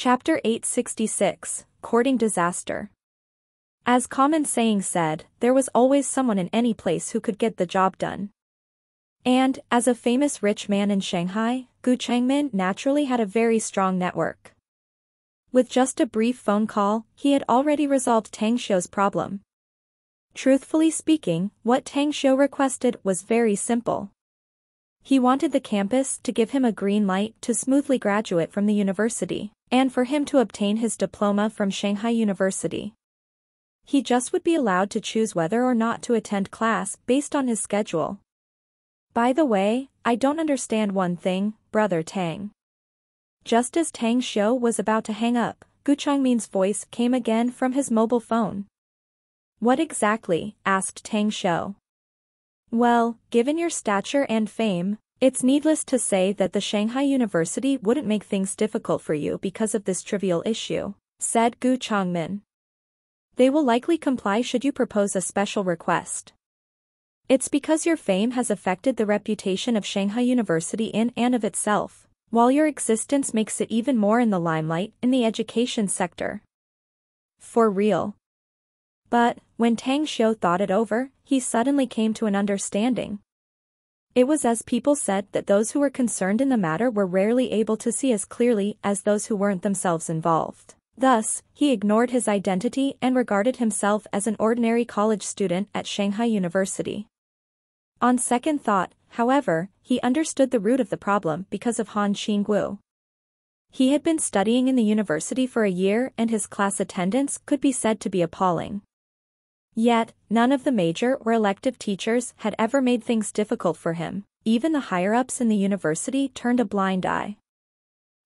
Chapter 866, Courting Disaster. As common saying said, there was always someone in any place who could get the job done. And, as a famous rich man in Shanghai, Gu Changmin naturally had a very strong network. With just a brief phone call, he had already resolved Tang Xiu's problem. Truthfully speaking, what Tang Xiu requested was very simple. He wanted the campus to give him a green light to smoothly graduate from the university, and for him to obtain his diploma from Shanghai University. He just would be allowed to choose whether or not to attend class based on his schedule. By the way, I don't understand one thing, Brother Tang. Just as Tang Xiu was about to hang up, Gu Changmin's voice came again from his mobile phone. What exactly? Asked Tang Xiu. Well, given your stature and fame, it's needless to say that the Shanghai University wouldn't make things difficult for you because of this trivial issue, said Gu Changmin. They will likely comply should you propose a special request. It's because your fame has affected the reputation of Shanghai University in and of itself, while your existence makes it even more in the limelight in the education sector. For real. But, when Tang Xiu thought it over, he suddenly came to an understanding. It was as people said that those who were concerned in the matter were rarely able to see as clearly as those who weren't themselves involved. Thus, he ignored his identity and regarded himself as an ordinary college student at Shanghai University. On second thought, however, he understood the root of the problem because of Han Qingwu. He had been studying in the university for a year and his class attendance could be said to be appalling. Yet, none of the major or elective teachers had ever made things difficult for him. Even the higher-ups in the university turned a blind eye.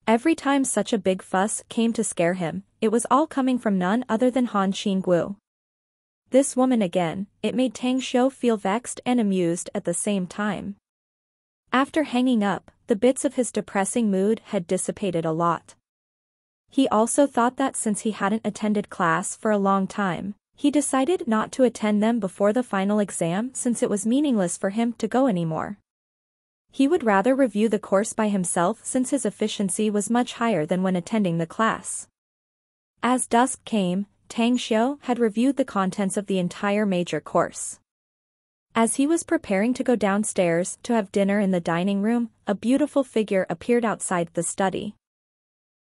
Every time such a big fuss came to scare him, it was all coming from none other than Han Qingwu. This woman again, it made Tang Xiu feel vexed and amused at the same time. After hanging up, the bits of his depressing mood had dissipated a lot. He also thought that since he hadn't attended class for a long time, he decided not to attend them before the final exam since it was meaningless for him to go anymore. He would rather review the course by himself since his efficiency was much higher than when attending the class. As dusk came, Tang Xiu had reviewed the contents of the entire major course. As he was preparing to go downstairs to have dinner in the dining room, a beautiful figure appeared outside the study.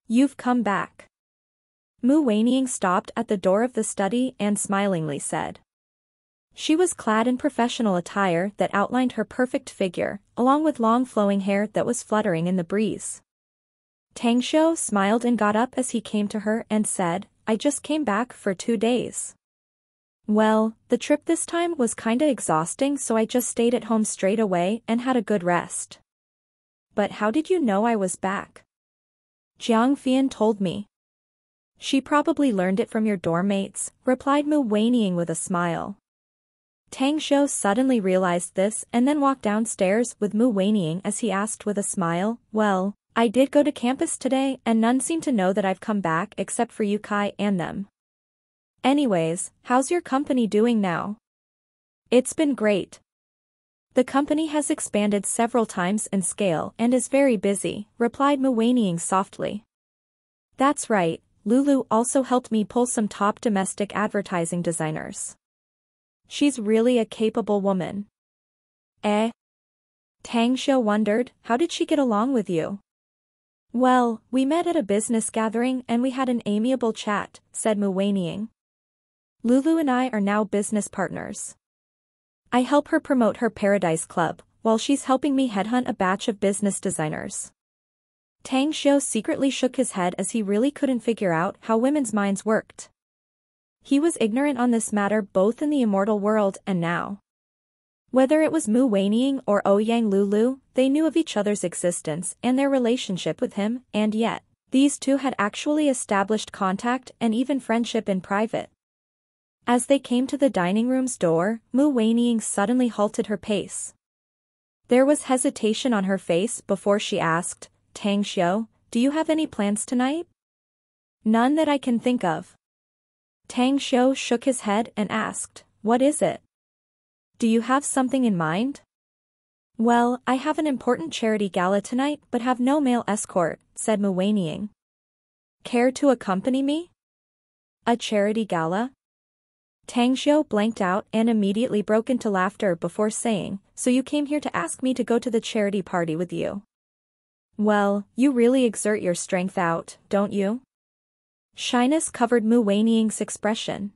You've come back. Mu Weining stopped at the door of the study and smilingly said. She was clad in professional attire that outlined her perfect figure, along with long flowing hair that was fluttering in the breeze. Tang Xiu smiled and got up as he came to her and said, I just came back for 2 days. Well, the trip this time was kinda exhausting so I just stayed at home straight away and had a good rest. But how did you know I was back? Jiang Fian told me. She probably learned it from your dorm mates, replied Mu Weining with a smile. Tang Xiu suddenly realized this and then walked downstairs with Mu Weining as he asked with a smile, well, I did go to campus today and none seem to know that I've come back except for you Kai and them. Anyways, how's your company doing now? It's been great. The company has expanded several times in scale and is very busy, replied Mu Weining softly. That's right, Lulu also helped me pull some top domestic advertising designers. She's really a capable woman. Eh? Tang Xiu wondered, how did she get along with you? Well, we met at a business gathering and we had an amiable chat, said Mu Weining. Lulu and I are now business partners. I help her promote her Paradise Club, while she's helping me headhunt a batch of business designers. Tang Xiu secretly shook his head as he really couldn't figure out how women's minds worked. He was ignorant on this matter both in the Immortal world and now. Whether it was Mu Weining or Ouyang Lulu, they knew of each other's existence and their relationship with him, and yet, these two had actually established contact and even friendship in private. As they came to the dining room's door, Mu Weining suddenly halted her pace. There was hesitation on her face before she asked, Tang Xiu, do you have any plans tonight? None that I can think of. Tang Xiu shook his head and asked, what is it? Do you have something in mind? Well, I have an important charity gala tonight but have no male escort, said Mu Weining. Care to accompany me? A charity gala? Tang Xiu blanked out and immediately broke into laughter before saying, so you came here to ask me to go to the charity party with you? Well, you really exert your strength out, don't you? Shyness covered Mu Weiniang's expression.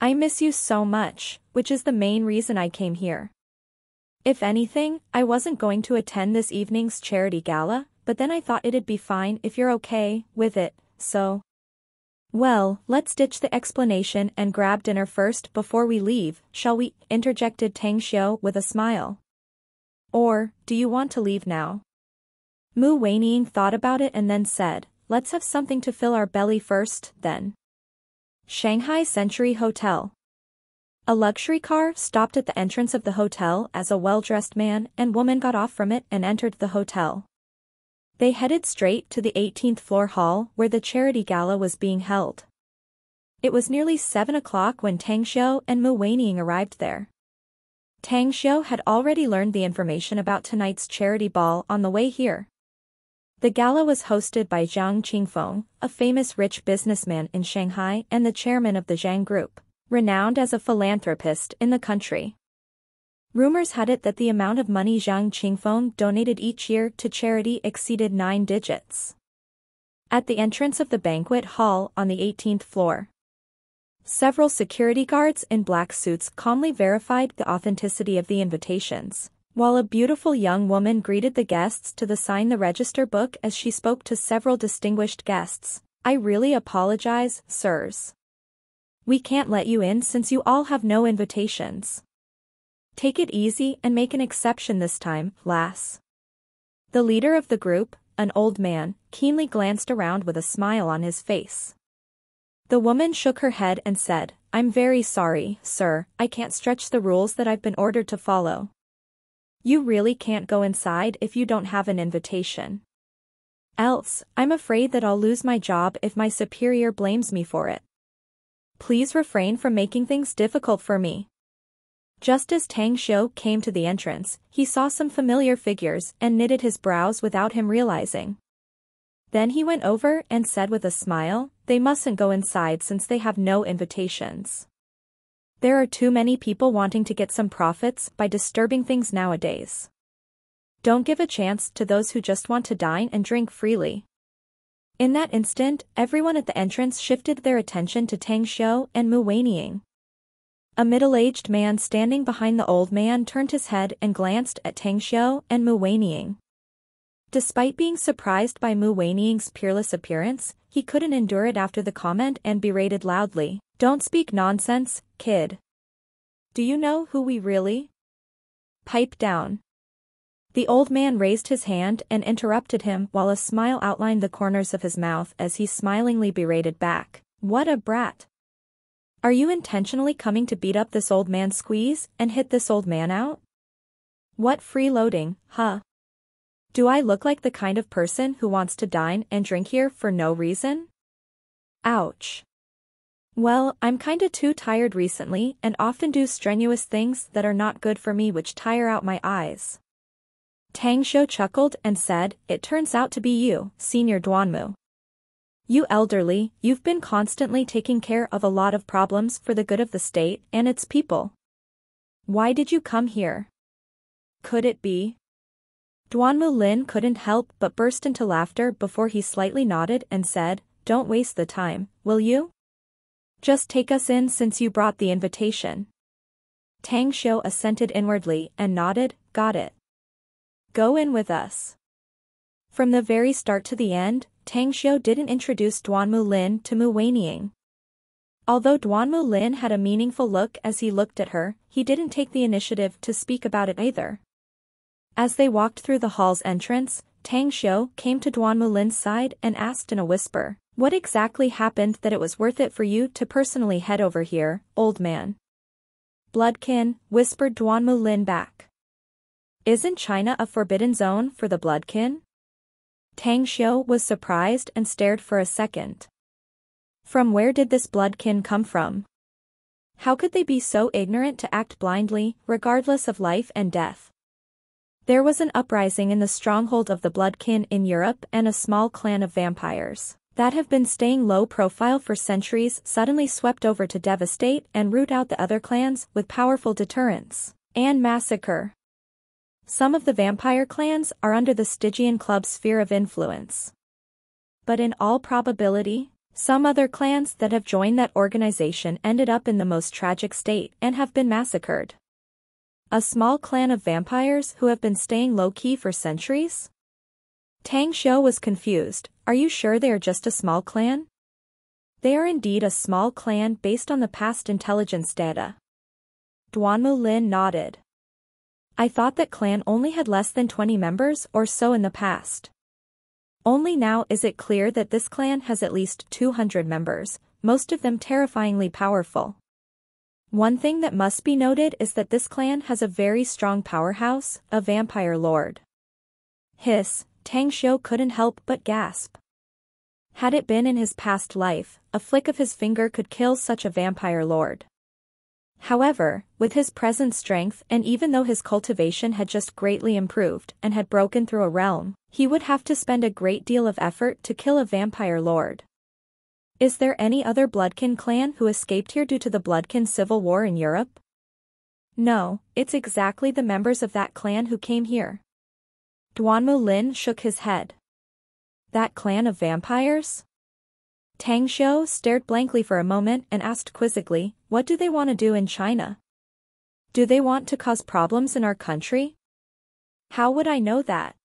I miss you so much, which is the main reason I came here. If anything, I wasn't going to attend this evening's charity gala, but then I thought it'd be fine if you're okay with it, so. Well, let's ditch the explanation and grab dinner first before we leave, shall we? Interjected Tang Xiu with a smile. Or, do you want to leave now? Mu Weiniang thought about it and then said, let's have something to fill our belly first, then. Shanghai Century Hotel. A luxury car stopped at the entrance of the hotel as a well-dressed man and woman got off from it and entered the hotel. They headed straight to the 18th floor hall where the charity gala was being held. It was nearly 7 o'clock when Tang Xiu and Mu Weiniang arrived there. Tang Xiu had already learned the information about tonight's charity ball on the way here. The gala was hosted by Zhang Qingfeng, a famous rich businessman in Shanghai and the chairman of the Zhang Group, renowned as a philanthropist in the country. Rumors had it that the amount of money Zhang Qingfeng donated each year to charity exceeded 9 digits. At the entrance of the banquet hall on the 18th floor, several security guards in black suits calmly verified the authenticity of the invitations, while a beautiful young woman greeted the guests to sign the register book as she spoke to several distinguished guests. I really apologize, sirs. We can't let you in since you all have no invitations. Take it easy and make an exception this time, lass. The leader of the group, an old man, keenly glanced around with a smile on his face. The woman shook her head and said, I'm very sorry, sir, I can't stretch the rules that I've been ordered to follow. You really can't go inside if you don't have an invitation. Else, I'm afraid that I'll lose my job if my superior blames me for it. Please refrain from making things difficult for me. Just as Tang Xiu came to the entrance, he saw some familiar figures and knitted his brows without him realizing. Then he went over and said with a smile, they mustn't go inside since they have no invitations. There are too many people wanting to get some profits by disturbing things nowadays. Don't give a chance to those who just want to dine and drink freely. In that instant, everyone at the entrance shifted their attention to Tang Xiu and Mu Weiniang. A middle-aged man standing behind the old man turned his head and glanced at Tang Xiu and Mu Weiniang. Despite being surprised by Mu Weiniang's peerless appearance, he couldn't endure it after the comment and berated loudly, don't speak nonsense, kid. Do you know who we really? Pipe down. The old man raised his hand and interrupted him while a smile outlined the corners of his mouth as he smilingly berated back, what a brat. Are you intentionally coming to beat up this old man squeeze and hit this old man out? What freeloading, huh? Do I look like the kind of person who wants to dine and drink here for no reason? Ouch. Well, I'm kinda too tired recently and often do strenuous things that are not good for me which tire out my eyes. Tang Xiu chuckled and said, it turns out to be you, Senior Duanmu. You elderly, you've been constantly taking care of a lot of problems for the good of the state and its people. Why did you come here? Could it be? Duanmu Lin couldn't help but burst into laughter before he slightly nodded and said, don't waste the time, will you? Just take us in since you brought the invitation. Tang Xiu assented inwardly and nodded, got it. Go in with us. From the very start to the end, Tang Xiu didn't introduce Duanmu Lin to Mu Weiniang. Although Duanmu Lin had a meaningful look as he looked at her, he didn't take the initiative to speak about it either. As they walked through the hall's entrance, Tang Xiu came to Duanmu Lin's side and asked in a whisper, what exactly happened that it was worth it for you to personally head over here, old man? Bloodkin, whispered Duanmu Lin back. Isn't China a forbidden zone for the bloodkin? Tang Xiu was surprised and stared for a second. From where did this bloodkin come from? How could they be so ignorant to act blindly, regardless of life and death? There was an uprising in the stronghold of the bloodkin in Europe and a small clan of vampires, that have been staying low profile for centuries suddenly swept over to devastate and root out the other clans with powerful deterrence and massacre. Some of the vampire clans are under the Stygian Club's sphere of influence. But in all probability, some other clans that have joined that organization ended up in the most tragic state and have been massacred. A small clan of vampires who have been staying low-key for centuries? Tang Xiu was confused. Are you sure they are just a small clan? They are indeed a small clan based on the past intelligence data. Duanmu Lin nodded. I thought that clan only had less than 20 members or so in the past. Only now is it clear that this clan has at least 200 members, most of them terrifyingly powerful. One thing that must be noted is that this clan has a very strong powerhouse, a vampire lord. Hiss, Tang Xiu couldn't help but gasp. Had it been in his past life, a flick of his finger could kill such a vampire lord. However, with his present strength and even though his cultivation had just greatly improved and had broken through a realm, he would have to spend a great deal of effort to kill a vampire lord. Is there any other Bloodkin clan who escaped here due to the Bloodkin civil war in Europe? No, it's exactly the members of that clan who came here. Duanmu Lin shook his head. That clan of vampires? Tang Xiu stared blankly for a moment and asked quizzically, what do they want to do in China? Do they want to cause problems in our country? How would I know that?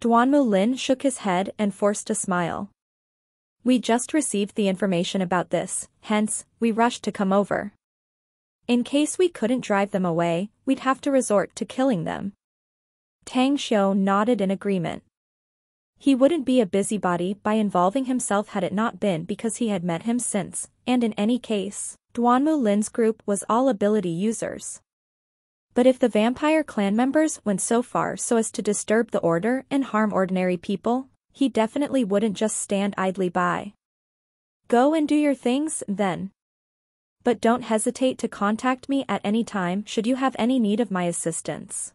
Duanmu Lin shook his head and forced a smile. We just received the information about this, hence, we rushed to come over. In case we couldn't drive them away, we'd have to resort to killing them. Tang Xiu nodded in agreement. He wouldn't be a busybody by involving himself had it not been because he had met him since, and in any case, Duanmu Lin's group was all ability users. But if the vampire clan members went so far so as to disturb the order and harm ordinary people, he definitely wouldn't just stand idly by. Go and do your things, then. But don't hesitate to contact me at any time should you have any need of my assistance.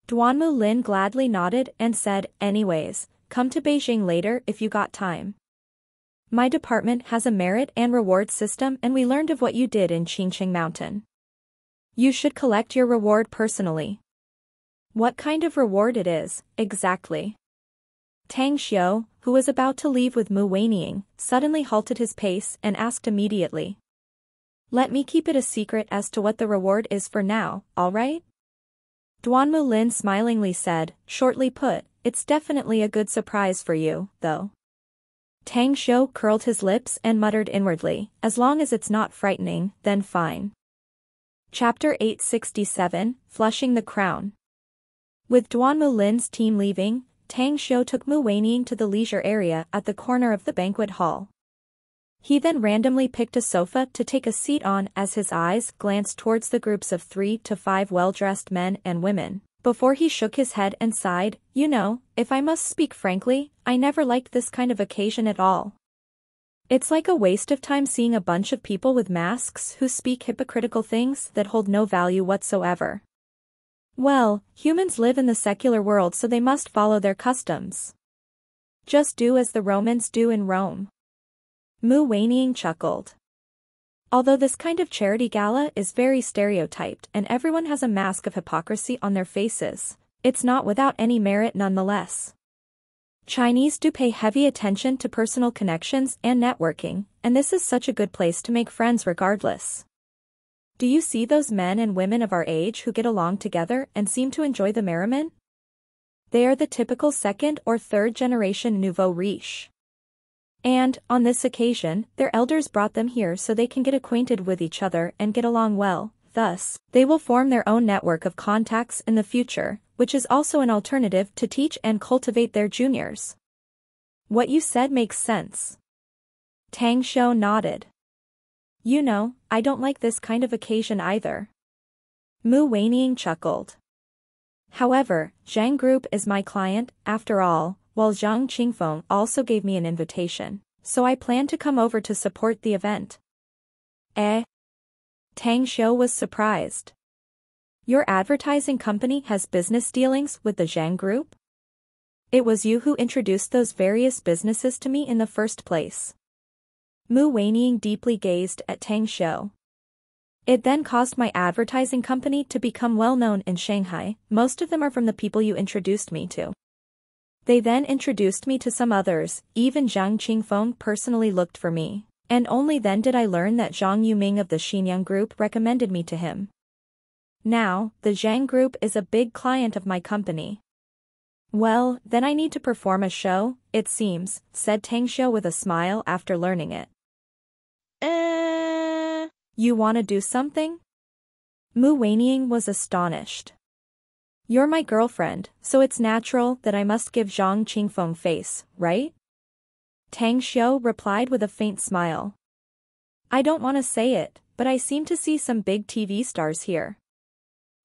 Duanmu Lin gladly nodded and said, anyways, come to Beijing later if you got time. My department has a merit and reward system and we learned of what you did in Qingqing Mountain. You should collect your reward personally. What kind of reward it is, exactly? Tang Xiu, who was about to leave with Mu Weining, suddenly halted his pace and asked immediately. Let me keep it a secret as to what the reward is for now, alright? Duanmu Lin smilingly said, shortly put, it's definitely a good surprise for you, though. Tang Xiu curled his lips and muttered inwardly, as long as it's not frightening, then fine. Chapter 867, Flushing the Crown. With Duanmu Lin's team leaving, Tang Xiu took Mu Weining to the leisure area at the corner of the banquet hall. He then randomly picked a sofa to take a seat on as his eyes glanced towards the groups of 3 to 5 well-dressed men and women, before he shook his head and sighed, you know, if I must speak frankly, I never liked this kind of occasion at all. It's like a waste of time seeing a bunch of people with masks who speak hypocritical things that hold no value whatsoever. Well, humans live in the secular world so they must follow their customs. Just do as the Romans do in Rome. Mu Weining chuckled. Although this kind of charity gala is very stereotyped and everyone has a mask of hypocrisy on their faces, it's not without any merit nonetheless. Chinese do pay heavy attention to personal connections and networking, and this is such a good place to make friends regardless. Do you see those men and women of our age who get along together and seem to enjoy the merriment? They are the typical second or third generation nouveau riche. And, on this occasion, their elders brought them here so they can get acquainted with each other and get along well, thus, they will form their own network of contacts in the future, which is also an alternative to teach and cultivate their juniors. What you said makes sense. Tang Xiu nodded. You know, I don't like this kind of occasion either. Mu Weining chuckled. However, Zhang Group is my client, after all, while Zhang Qingfeng also gave me an invitation, so I plan to come over to support the event. Eh? Tang Xiu was surprised. Your advertising company has business dealings with the Zhang Group? It was you who introduced those various businesses to me in the first place. Mu Weining deeply gazed at Tang Xiu. It then caused my advertising company to become well known in Shanghai. Most of them are from the people you introduced me to. They then introduced me to some others, even Zhang Qingfeng personally looked for me, and only then did I learn that Zhang Yuming of the Xinyang Group recommended me to him. Now, the Zhang Group is a big client of my company. Well, then I need to perform a show, it seems, said Tang Xiu with a smile after learning it. You wanna do something? Mu Weining was astonished. You're my girlfriend, so it's natural that I must give Zhang Qingfeng face, right? Tang Xiu replied with a faint smile. I don't want to say it, but I seem to see some big TV stars here.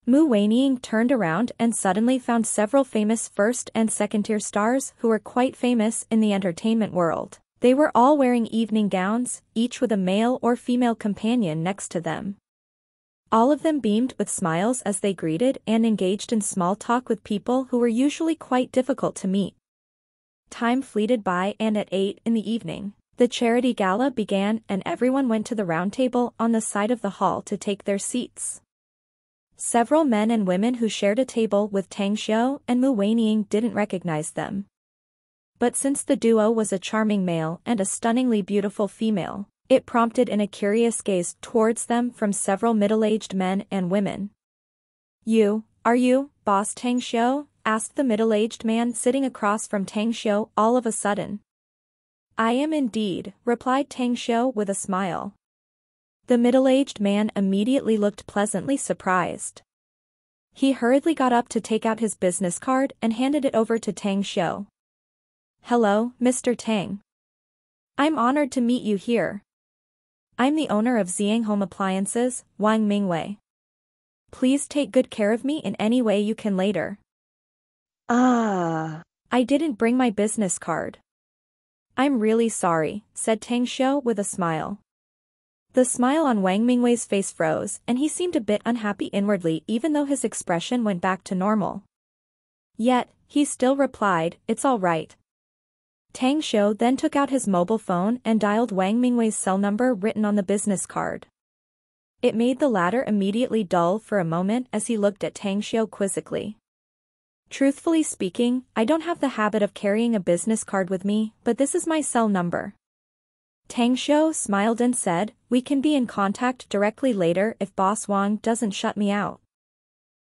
Mu Weining turned around and suddenly found several famous first and second-tier stars who were quite famous in the entertainment world. They were all wearing evening gowns, each with a male or female companion next to them. All of them beamed with smiles as they greeted and engaged in small talk with people who were usually quite difficult to meet. Time fleeted by, and at 8 in the evening, the charity gala began and everyone went to the round table on the side of the hall to take their seats. Several men and women who shared a table with Tang Xiu and Mu Weining didn't recognize them. But since the duo was a charming male and a stunningly beautiful female, it prompted in a curious gaze towards them from several middle-aged men and women. Are you, boss Tang Xiu? Asked the middle-aged man sitting across from Tang Xiu all of a sudden. I am indeed, replied Tang Xiu with a smile. The middle-aged man immediately looked pleasantly surprised. He hurriedly got up to take out his business card and handed it over to Tang Xiu. Hello, Mr. Tang. I'm honored to meet you here. I'm the owner of Xiang Home Appliances, Wang Mingwei. Please take good care of me in any way you can later. I didn't bring my business card. I'm really sorry, said Tang Xiu with a smile. The smile on Wang Mingwei's face froze and he seemed a bit unhappy inwardly even though his expression went back to normal. Yet, he still replied, it's all right. Tang Xiu then took out his mobile phone and dialed Wang Mingwei's cell number written on the business card. It made the latter immediately dull for a moment as he looked at Tang Xiu quizzically. Truthfully speaking, I don't have the habit of carrying a business card with me, but this is my cell number. Tang Xiu smiled and said, we can be in contact directly later if Boss Wang doesn't shut me out.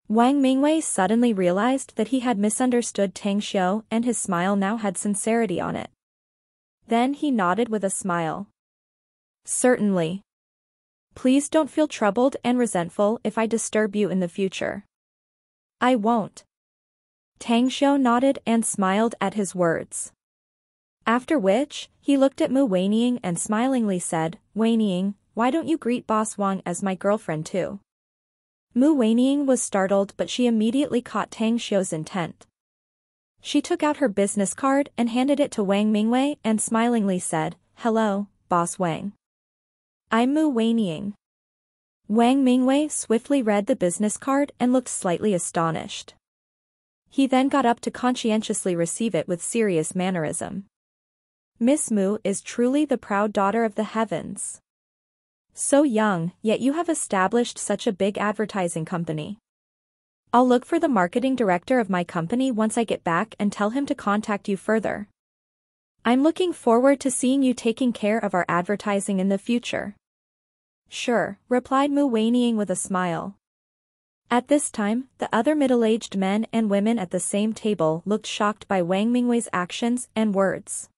Wang Mingwei suddenly realized that he had misunderstood Tang Xiu and his smile now had sincerity on it. Then he nodded with a smile. Certainly. Please don't feel troubled and resentful if I disturb you in the future. I won't. Tang Xiu nodded and smiled at his words. After which, he looked at Mu Weining and smilingly said, Weining, why don't you greet Boss Wang as my girlfriend too? Mu Weining was startled but she immediately caught Tang Xiu's intent. She took out her business card and handed it to Wang Mingwei and smilingly said, Hello, Boss Wang. I'm Mu Weining. Wang Mingwei swiftly read the business card and looked slightly astonished. He then got up to conscientiously receive it with serious mannerism. Miss Mu is truly the proud daughter of the heavens. So young, yet you have established such a big advertising company. I'll look for the marketing director of my company once I get back and tell him to contact you further. I'm looking forward to seeing you taking care of our advertising in the future. Sure, replied Mu Weining with a smile. At this time, the other middle-aged men and women at the same table looked shocked by Wang Mingwei's actions and words.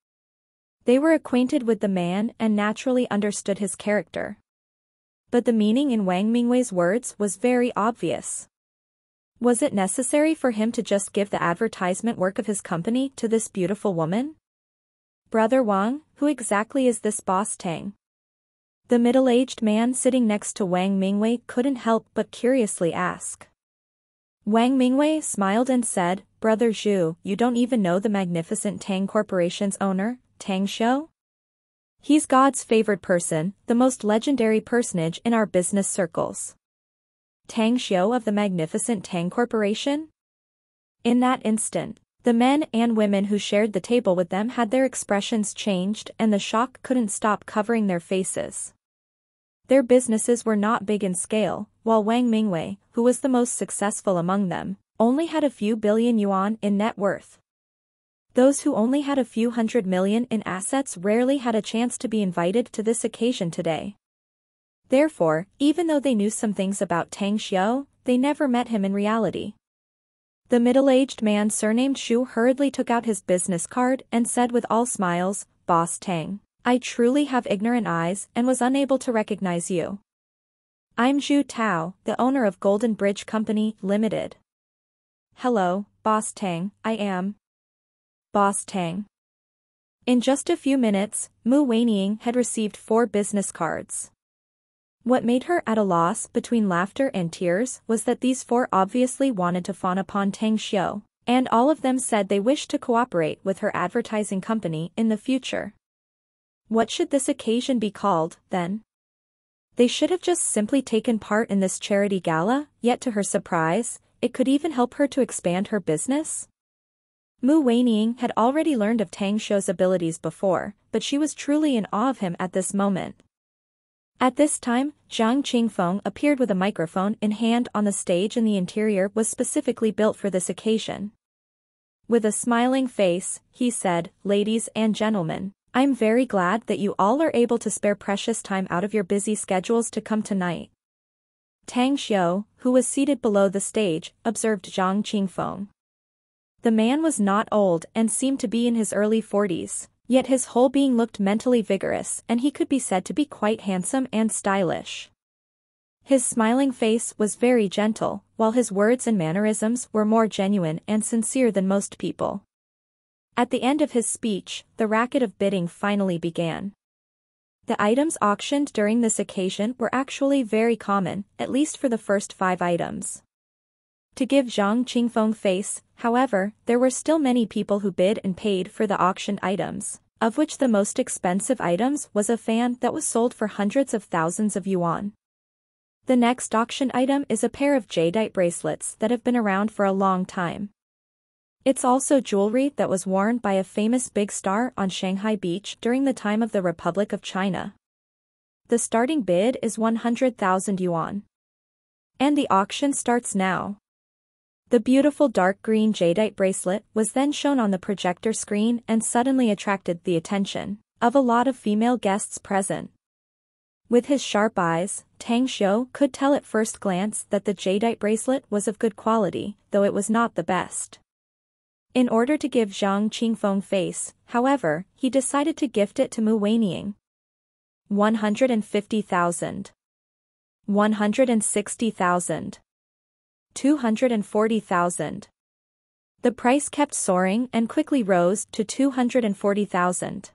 They were acquainted with the man and naturally understood his character. But the meaning in Wang Mingwei's words was very obvious. Was it necessary for him to just give the advertisement work of his company to this beautiful woman? Brother Wang, who exactly is this Boss Tang? The middle-aged man sitting next to Wang Mingwei couldn't help but curiously ask. Wang Mingwei smiled and said, Brother Zhu, you don't even know the magnificent Tang Corporation's owner, Tang Xiu? He's God's favored person, the most legendary personage in our business circles. Tang Xiu of the magnificent Tang Corporation? In that instant, The men and women who shared the table with them had their expressions changed and the shock couldn't stop covering their faces. Their businesses were not big in scale, while Wang Mingwei, who was the most successful among them, only had a few billion yuan in net worth. Those who only had a few hundred million in assets rarely had a chance to be invited to this occasion today. Therefore, even though they knew some things about Tang Xiu, they never met him in reality. The middle-aged man surnamed Shu hurriedly took out his business card and said with all smiles, "Boss Tang, I truly have ignorant eyes and was unable to recognize you. I'm Zhu Tao, the owner of Golden Bridge Company, Limited." "Hello, Boss Tang, I am Boss Tang." In just a few minutes, Mu Weining had received 4 business cards. What made her at a loss between laughter and tears was that these 4 obviously wanted to fawn upon Tang Xiu, and all of them said they wished to cooperate with her advertising company in the future. What should this occasion be called, then? They should have just simply taken part in this charity gala, yet to her surprise, it could even help her to expand her business? Mu Weining had already learned of Tang Xiu's abilities before, but she was truly in awe of him at this moment. At this time, Zhang Qingfeng appeared with a microphone in hand on the stage, and the interior was specifically built for this occasion. With a smiling face, he said, "Ladies and gentlemen, I'm very glad that you all are able to spare precious time out of your busy schedules to come tonight." Tang Xiu, who was seated below the stage, observed Zhang Qingfeng. The man was not old and seemed to be in his early 40s. Yet his whole being looked mentally vigorous and he could be said to be quite handsome and stylish. His smiling face was very gentle, while his words and mannerisms were more genuine and sincere than most people. At the end of his speech, the racket of bidding finally began. The items auctioned during this occasion were actually very common, at least for the first 5 items. To give Zhang Qingfeng face, however, there were still many people who bid and paid for the auctioned items, of which the most expensive items was a fan that was sold for hundreds of thousands of yuan. The next auction item is a pair of jadeite bracelets that have been around for a long time. It's also jewelry that was worn by a famous big star on Shanghai Beach during the time of the Republic of China. The starting bid is 100,000 yuan. And the auction starts now. The beautiful dark green jadeite bracelet was then shown on the projector screen and suddenly attracted the attention of a lot of female guests present. With his sharp eyes, Tang Xiu could tell at first glance that the jadeite bracelet was of good quality, though it was not the best. In order to give Zhang Qingfeng face, however, he decided to gift it to Mu Weining. 150,000. 160,000. 240,000. The price kept soaring and quickly rose to 240,000.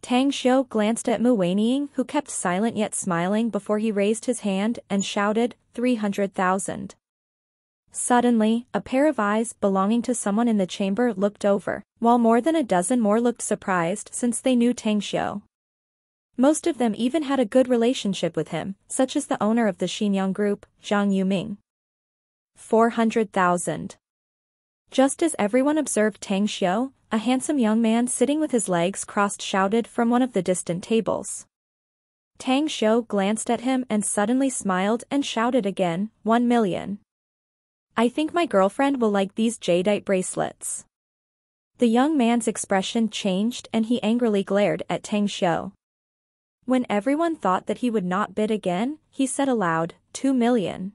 Tang Xiu glanced at Mu Weining, who kept silent yet smiling before he raised his hand and shouted, 300,000. Suddenly, a pair of eyes belonging to someone in the chamber looked over, while more than a dozen more looked surprised since they knew Tang Xiu. Most of them even had a good relationship with him, such as the owner of the Xinyang Group, Zhang Yuming. 400,000. Just as everyone observed Tang Xiu, a handsome young man sitting with his legs crossed shouted from one of the distant tables. Tang Xiu glanced at him and suddenly smiled and shouted again, 1 million. I think my girlfriend will like these jadeite bracelets. The young man's expression changed and he angrily glared at Tang Xiu. When everyone thought that he would not bid again, he said aloud, 2 million.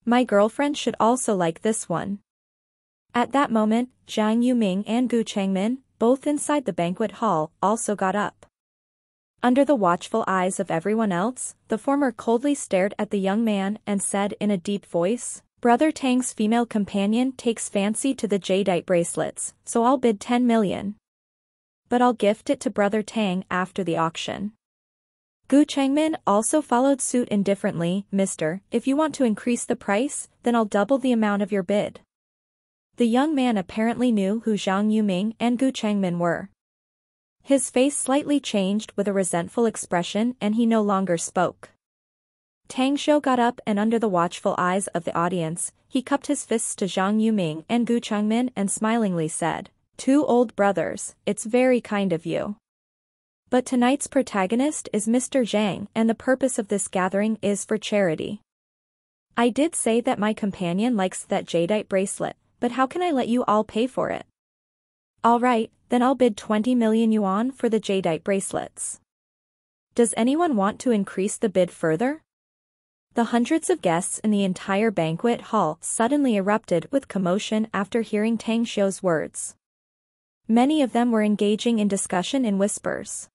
My girlfriend should also like this one. At that moment, Zhang Yuming and Gu Changmin, both inside the banquet hall, also got up. Under the watchful eyes of everyone else, the former coldly stared at the young man and said in a deep voice, Brother Tang's female companion takes fancy to the jadeite bracelets, so I'll bid 10 million. But I'll gift it to Brother Tang after the auction. Gu Changmin also followed suit indifferently, Mister, if you want to increase the price, then I'll double the amount of your bid. The young man apparently knew who Zhang Yuming and Gu Changmin were. His face slightly changed with a resentful expression and he no longer spoke. Tang Xiu got up and under the watchful eyes of the audience, he cupped his fists to Zhang Yuming and Gu Chengmin and smilingly said, "Two old brothers, it's very kind of you. But tonight's protagonist is Mr. Zhang and the purpose of this gathering is for charity. I did say that my companion likes that jadeite bracelet, but how can I let you all pay for it? Alright, then I'll bid 20 million yuan for the jadeite bracelets. Does anyone want to increase the bid further?" The hundreds of guests in the entire banquet hall suddenly erupted with commotion after hearing Tang Xiu's words. Many of them were engaging in discussion in whispers.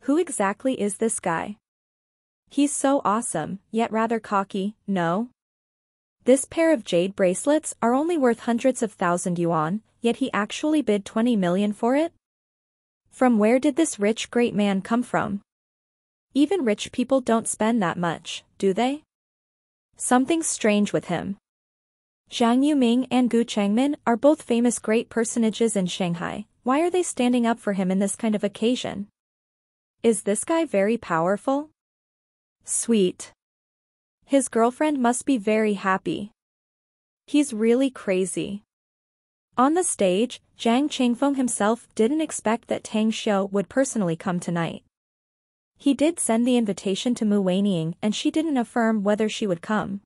Who exactly is this guy? He's so awesome, yet rather cocky, no? This pair of jade bracelets are only worth hundreds of thousand yuan, yet he actually bid 20 million for it? From where did this rich great man come from? Even rich people don't spend that much, do they? Something's strange with him. Zhang Yuming and Gu Chengmin are both famous great personages in Shanghai. Why are they standing up for him in this kind of occasion? Is this guy very powerful? Sweet. His girlfriend must be very happy. He's really crazy. On the stage, Zhang Qingfeng himself didn't expect that Tang Xiu would personally come tonight. He did send the invitation to Mu Weining and she didn't affirm whether she would come.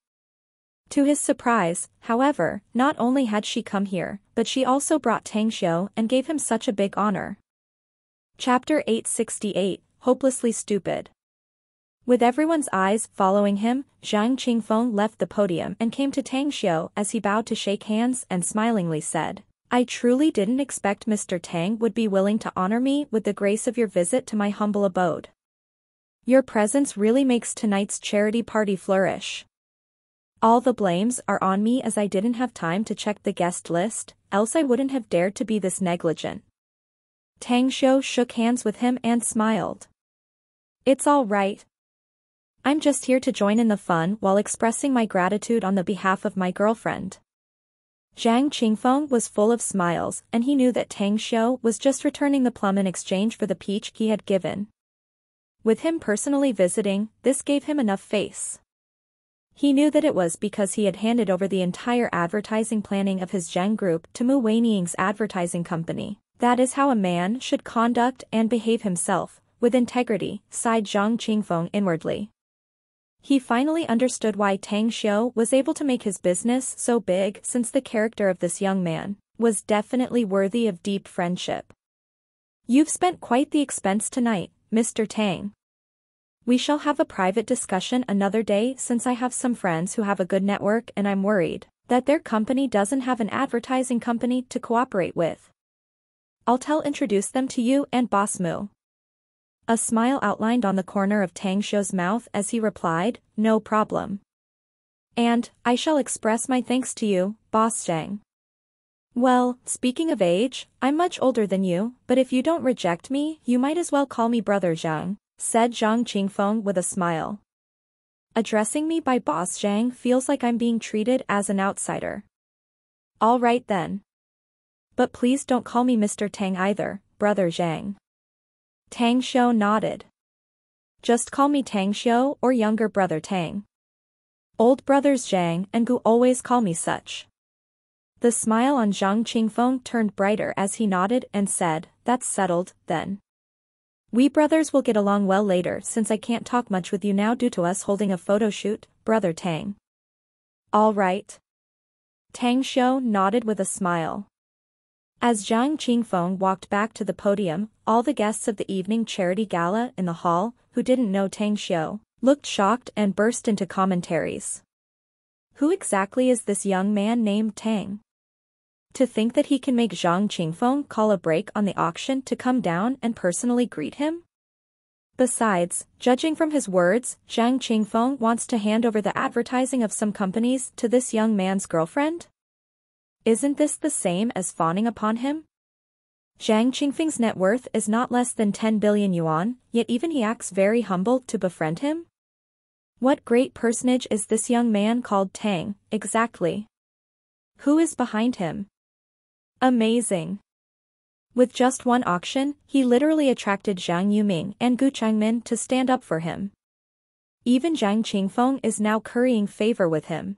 To his surprise, however, not only had she come here, but she also brought Tang Xiu and gave him such a big honor. Chapter 868, Hopelessly Stupid. With everyone's eyes following him, Zhang Qingfeng left the podium and came to Tang Xiu as he bowed to shake hands and smilingly said, "I truly didn't expect Mr. Tang would be willing to honor me with the grace of your visit to my humble abode. Your presence really makes tonight's charity party flourish. All the blames are on me as I didn't have time to check the guest list, else I wouldn't have dared to be this negligent." Tang Xiu shook hands with him and smiled. "It's all right. I'm just here to join in the fun while expressing my gratitude on the behalf of my girlfriend." Zhang Qingfeng was full of smiles and he knew that Tang Xiu was just returning the plum in exchange for the peach he had given. With him personally visiting, this gave him enough face. He knew that it was because he had handed over the entire advertising planning of his Zheng group to Mu Weinings's advertising company. That is how a man should conduct and behave himself, with integrity, sighed Zhang Qingfeng inwardly. He finally understood why Tang Xiu was able to make his business so big since the character of this young man was definitely worthy of deep friendship. "You've spent quite the expense tonight, Mr. Tang. We shall have a private discussion another day since I have some friends who have a good network and I'm worried that their company doesn't have an advertising company to cooperate with. I'll introduce them to you and Boss Mu." A smile outlined on the corner of Tang Xiu's mouth as he replied, "No problem. And, I shall express my thanks to you, Boss Zhang. Well, speaking of age, I'm much older than you, but if you don't reject me, you might as well call me Brother Zhang," said Zhang Qingfeng with a smile. "Addressing me by Boss Zhang feels like I'm being treated as an outsider." "All right then. But please don't call me Mr. Tang either, Brother Zhang." Tang Xiu nodded. "Just call me Tang Xiu or younger brother Tang. Old brothers Zhang and Gu always call me such." The smile on Zhang Qingfeng turned brighter as he nodded and said, "That's settled, then. We brothers will get along well later since I can't talk much with you now due to us holding a photo shoot, Brother Tang." "All right." Tang Xiu nodded with a smile. As Zhang Qingfeng walked back to the podium, all the guests of the evening charity gala in the hall, who didn't know Tang Xiu, looked shocked and burst into commentaries. Who exactly is this young man named Tang? To think that he can make Zhang Qingfeng call a break on the auction to come down and personally greet him? Besides, judging from his words, Zhang Qingfeng wants to hand over the advertising of some companies to this young man's girlfriend? Isn't this the same as fawning upon him? Zhang Qingfeng's net worth is not less than 10 billion yuan, yet even he acts very humble to befriend him? What great personage is this young man called Tang, exactly? Who is behind him? Amazing. With just one auction, he literally attracted Zhang Yuming and Gu Chengmin to stand up for him. Even Jiang Qingfeng is now currying favor with him.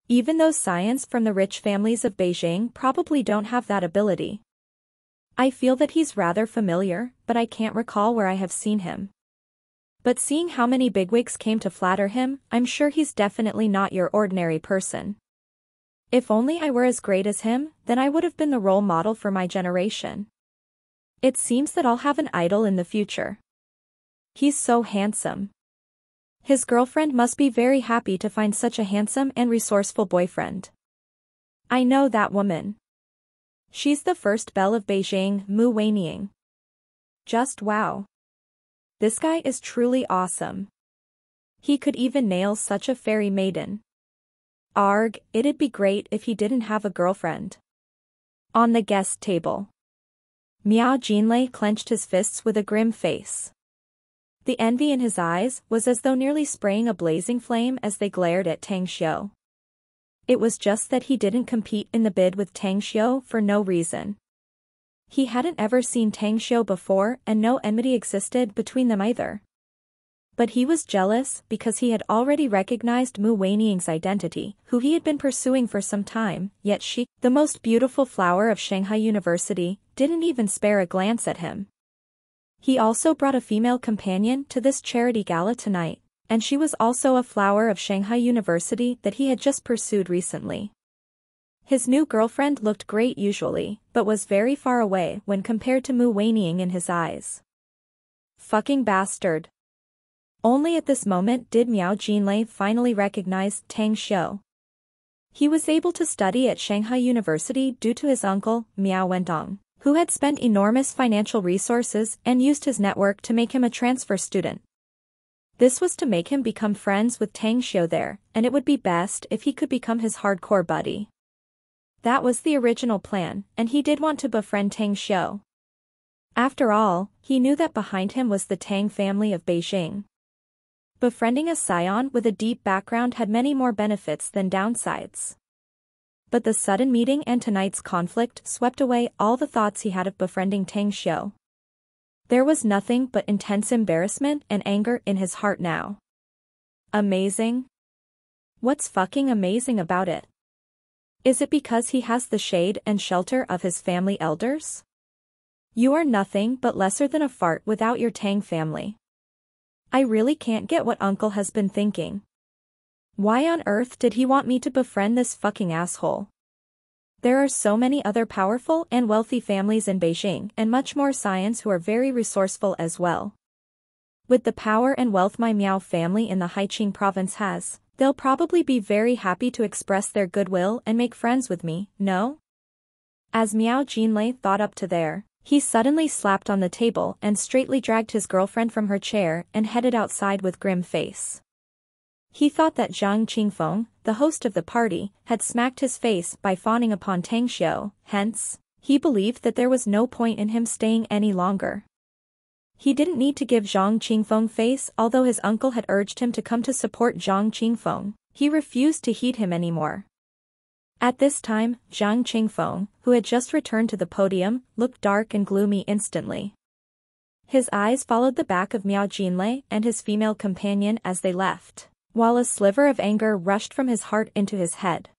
Even those scions from the rich families of Beijing probably don't have that ability. I feel that he's rather familiar, but I can't recall where I have seen him. But seeing how many bigwigs came to flatter him, I'm sure he's definitely not your ordinary person. If only I were as great as him, then I would have been the role model for my generation. It seems that I'll have an idol in the future. He's so handsome. His girlfriend must be very happy to find such a handsome and resourceful boyfriend. I know that woman. She's the first belle of Beijing, Mu Weining. Just wow. This guy is truly awesome. He could even nail such a fairy maiden. Arg, it'd be great if he didn't have a girlfriend. On the guest table. Miao Jinlei clenched his fists with a grim face. The envy in his eyes was as though nearly spraying a blazing flame as they glared at Tang Xiu. It was just that he didn't compete in the bid with Tang Xiu for no reason. He hadn't ever seen Tang Xiu before and no enmity existed between them either. But he was jealous because he had already recognized Mu Weining's identity, who he had been pursuing for some time, yet she, the most beautiful flower of Shanghai University, didn't even spare a glance at him. He also brought a female companion to this charity gala tonight, and she was also a flower of Shanghai University that he had just pursued recently. His new girlfriend looked great usually, but was very far away when compared to Mu Weining in his eyes. Fucking bastard. Only at this moment did Miao Jinlei finally recognize Tang Xiu. He was able to study at Shanghai University due to his uncle, Miao Wendong, who had spent enormous financial resources and used his network to make him a transfer student. This was to make him become friends with Tang Xiu there, and it would be best if he could become his hardcore buddy. That was the original plan, and he did want to befriend Tang Xiu. After all, he knew that behind him was the Tang family of Beijing. Befriending a scion with a deep background had many more benefits than downsides. But the sudden meeting and tonight's conflict swept away all the thoughts he had of befriending Tang Xiu. There was nothing but intense embarrassment and anger in his heart now. Amazing? What's fucking amazing about it? Is it because he has the shade and shelter of his family elders? You are nothing but lesser than a fart without your Tang family. I really can't get what Uncle has been thinking. Why on earth did he want me to befriend this fucking asshole? There are so many other powerful and wealthy families in Beijing and much more scions who are very resourceful as well. With the power and wealth my Miao family in the Haiqing province has, they'll probably be very happy to express their goodwill and make friends with me, no? As Miao Jinlei thought up to there, he suddenly slapped on the table and straightly dragged his girlfriend from her chair and headed outside with grim face. He thought that Jiang Qingfeng, the host of the party, had smacked his face by fawning upon Tang Xiu, hence, he believed that there was no point in him staying any longer. He didn't need to give Jiang Qingfeng face although his uncle had urged him to come to support Jiang Qingfeng, he refused to heed him anymore. At this time, Jiang Qingfeng, who had just returned to the podium, looked dark and gloomy instantly. His eyes followed the back of Miao Jinlei and his female companion as they left, while a sliver of anger rushed from his heart into his head.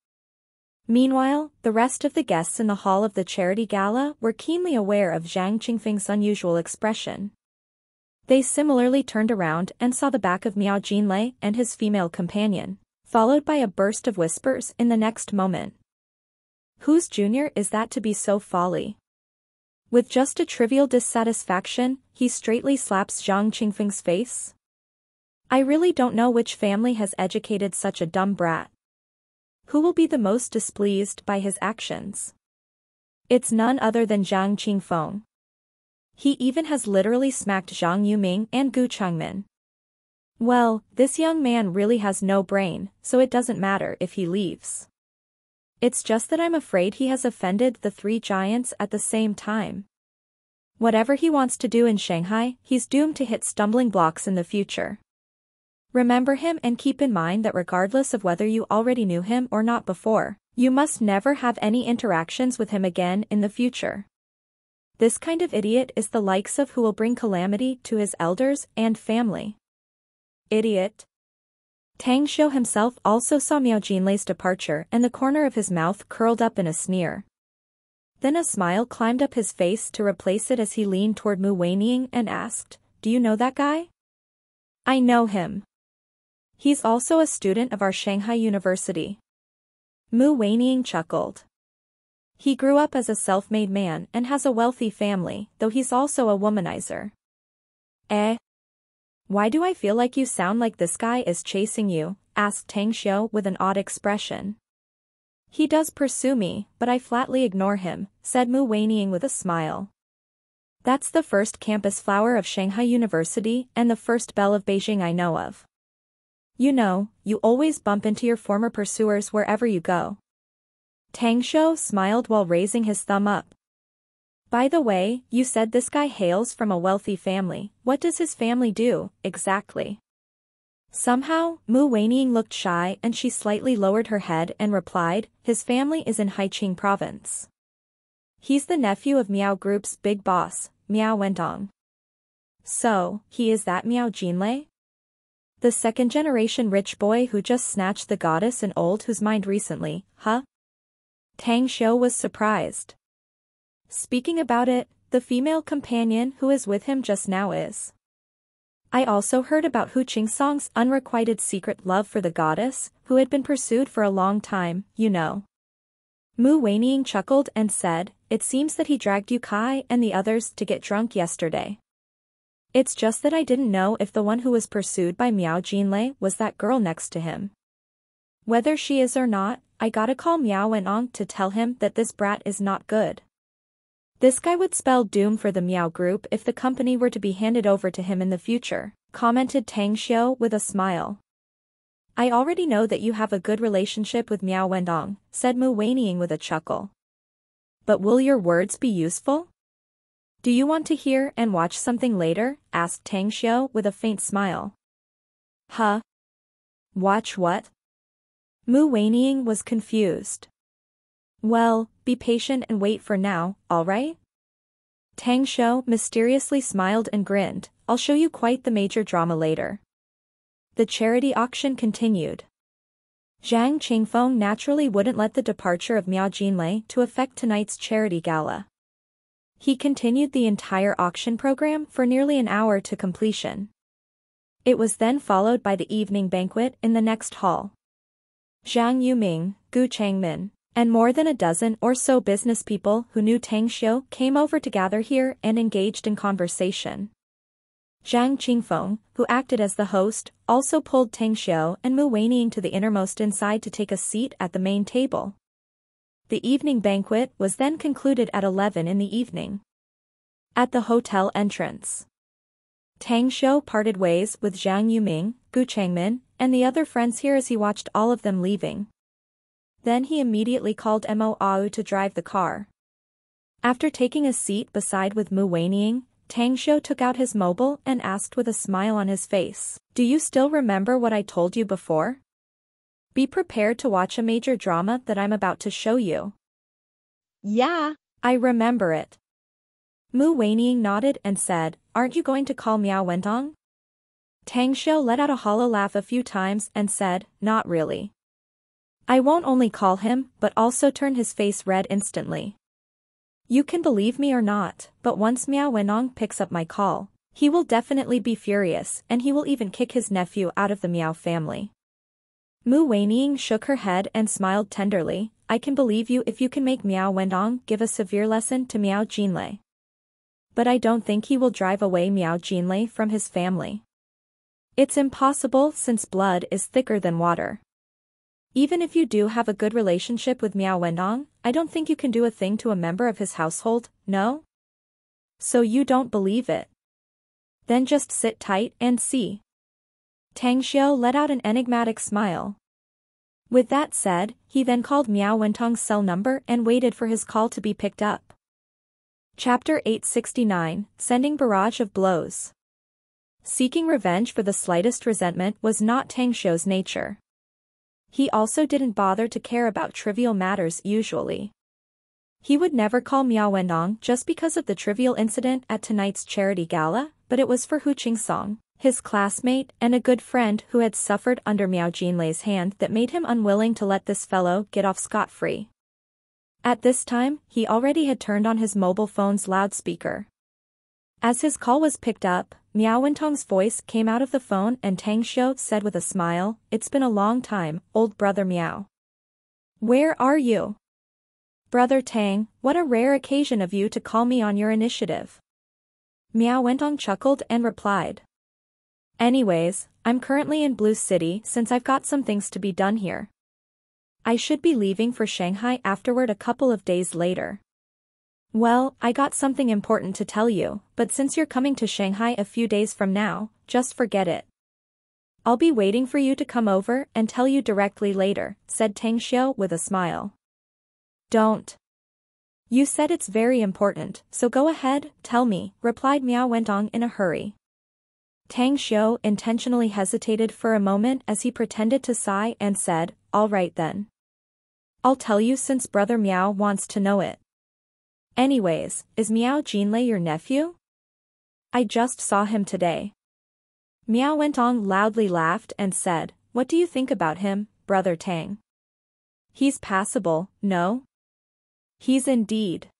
Meanwhile, the rest of the guests in the hall of the charity gala were keenly aware of Jiang Qingfeng's unusual expression. They similarly turned around and saw the back of Miao Jinlei and his female companion, followed by a burst of whispers in the next moment. Whose junior is that to be so folly? With just a trivial dissatisfaction, he straightly slaps Jiang Qingfeng's face. I really don't know which family has educated such a dumb brat. Who will be the most displeased by his actions? It's none other than Jiang Qingfeng. He even has literally smacked Zhang Yuming and Gu Chengmin. Well, this young man really has no brain, so it doesn't matter if he leaves. It's just that I'm afraid he has offended the three giants at the same time. Whatever he wants to do in Shanghai, he's doomed to hit stumbling blocks in the future. Remember him and keep in mind that regardless of whether you already knew him or not before, you must never have any interactions with him again in the future. This kind of idiot is the likes of who will bring calamity to his elders and family. Idiot. Tang Xiu himself also saw Miao Jinlei's departure and the corner of his mouth curled up in a sneer. Then a smile climbed up his face to replace it as he leaned toward Mu Weining and asked, "Do you know that guy?" "I know him. He's also a student of our Shanghai University." Mu Weining chuckled. "He grew up as a self-made man and has a wealthy family, though he's also a womanizer." "Eh? Why do I feel like you sound like this guy is chasing you?" asked Tang Xiu with an odd expression. "He does pursue me, but I flatly ignore him," said Mu Weining with a smile. "That's the first campus flower of Shanghai University and the first belle of Beijing I know of. You know, you always bump into your former pursuers wherever you go." Tang Xiu smiled while raising his thumb up. "By the way, you said this guy hails from a wealthy family. What does his family do, exactly?" Somehow, Mu Weining looked shy and she slightly lowered her head and replied, "His family is in Haiqing province. He's the nephew of Miao Group's big boss, Miao Wendong." "So, he is that Miao Jinlei? The second-generation rich boy who just snatched the goddess and old whose mind recently, huh?" Tang Xiu was surprised. "Speaking about it, the female companion who is with him just now is. I also heard about Hu Qingsong's unrequited secret love for the goddess, who had been pursued for a long time, you know." Mu Weining chuckled and said, "It seems that he dragged you Kai and the others to get drunk yesterday. It's just that I didn't know if the one who was pursued by Miao Jinlei was that girl next to him. Whether she is or not, I gotta call Miao Wenong to tell him that this brat is not good. This guy would spell doom for the Miao Group if the company were to be handed over to him in the future," commented Tang Xiu with a smile. "I already know that you have a good relationship with Miao Wendong," said Mu Weining with a chuckle. "But will your words be useful? Do you want to hear and watch something later?" asked Tang Xiu with a faint smile. "Huh? Watch what?" Mu Weining was confused. "Well, be patient and wait for now, alright?" Tang Xiu mysteriously smiled and grinned, "I'll show you quite the major drama later." The charity auction continued. Zhang Qingfeng naturally wouldn't let the departure of Miao Jinlei to affect tonight's charity gala. He continued the entire auction program for nearly an hour to completion. It was then followed by the evening banquet in the next hall. Zhang Yuming, Gu Changmin, and more than a dozen or so business people who knew Tang Xiu came over to gather here and engaged in conversation. Zhang Qingfeng, who acted as the host, also pulled Tang Xiu and Mu Weining to the innermost inside to take a seat at the main table. The evening banquet was then concluded at 11 in the evening. At the hotel entrance, Tang Xiu parted ways with Zhang Yuming, Gu Changmin, and the other friends here as he watched all of them leaving. Then he immediately called Mo Au to drive the car. After taking a seat beside with Mu Weining, Tang Xiu took out his mobile and asked with a smile on his face, "Do you still remember what I told you before? Be prepared to watch a major drama that I'm about to show you." "Yeah, I remember it." Mu Weining nodded and said, "Aren't you going to call Miao Wendong?" Tang Xiu let out a hollow laugh a few times and said, "Not really. I won't only call him but also turn his face red instantly. You can believe me or not, but once Miao Wenong picks up my call, he will definitely be furious and he will even kick his nephew out of the Miao family." Mu Weining shook her head and smiled tenderly, "I can believe you if you can make Miao Wendong give a severe lesson to Miao Jinlei. But I don't think he will drive away Miao Jinlei from his family. It's impossible since blood is thicker than water. Even if you do have a good relationship with Miao Wendong, I don't think you can do a thing to a member of his household, no? So you don't believe it? Then just sit tight and see." Tang Xiu let out an enigmatic smile. With that said, he then called Miao Wentong's cell number and waited for his call to be picked up. Chapter 869, Sending Barrage of Blows. Seeking revenge for the slightest resentment was not Tang Xiu's nature. He also didn't bother to care about trivial matters usually. He would never call Miao Wendong just because of the trivial incident at tonight's charity gala, but it was for Hu Qingsong, his classmate and a good friend who had suffered under Miao Jinlei's hand that made him unwilling to let this fellow get off scot-free. At this time, he already had turned on his mobile phone's loudspeaker. As his call was picked up, Miao Wentong's voice came out of the phone and Tang Xiu said with a smile, "It's been a long time, old brother Miao. Where are you? Brother Tang, what a rare occasion of you to call me on your initiative." Miao Wentong chuckled and replied, "Anyways, I'm currently in Blue City since I've got some things to be done here. I should be leaving for Shanghai afterward a couple of days later." "Well, I got something important to tell you, but since you're coming to Shanghai a few days from now, just forget it. I'll be waiting for you to come over and tell you directly later," said Tang Xiu with a smile. "Don't. You said it's very important, so go ahead, tell me," replied Miao Wentong in a hurry. Tang Xiu intentionally hesitated for a moment as he pretended to sigh and said, "All right then. I'll tell you since brother Miao wants to know it. Anyways, is Miao Jinlei your nephew? I just saw him today." Miao Wentong loudly laughed and said, "What do you think about him, brother Tang? He's passable, no?" "He's indeed."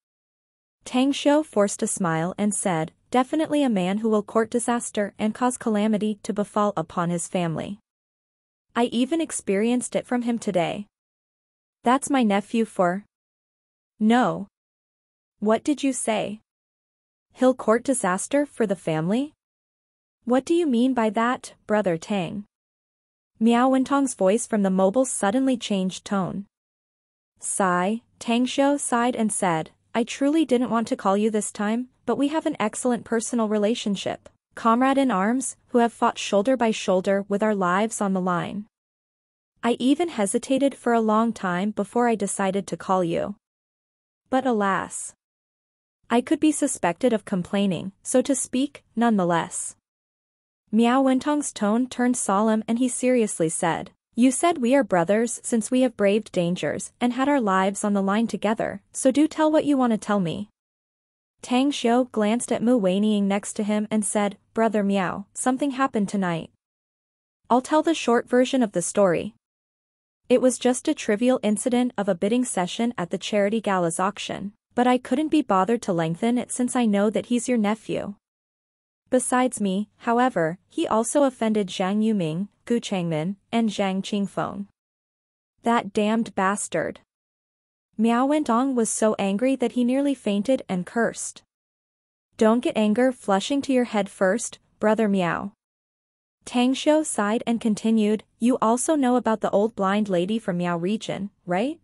Tang Xiu forced a smile and said, "Definitely a man who will court disaster and cause calamity to befall upon his family. I even experienced it from him today." "That's my nephew for—" "No. What did you say? He'll court disaster for the family? What do you mean by that, brother Tang?" Miao Wentong's voice from the mobile suddenly changed tone. Sigh, Tang Xiu sighed and said, "I truly didn't want to call you this time, but we have an excellent personal relationship, comrade in arms, who have fought shoulder by shoulder with our lives on the line. I even hesitated for a long time before I decided to call you. But alas, I could be suspected of complaining, so to speak, nonetheless." Miao Wentong's tone turned solemn and he seriously said, "You said we are brothers since we have braved dangers and had our lives on the line together, so do tell what you want to tell me." Tang Xiu glanced at Mu Weining next to him and said, "Brother Miao, something happened tonight. I'll tell the short version of the story. It was just a trivial incident of a bidding session at the charity gala's auction, but I couldn't be bothered to lengthen it since I know that he's your nephew. Besides me, however, he also offended Zhang Yuming, Gu Changmin, and Zhang Qingfeng. That damned bastard." Miao Wentong was so angry that he nearly fainted and cursed. "Don't get anger flushing to your head first, brother Miao." Tang Xiu sighed and continued, "You also know about the old blind lady from Miao region, right?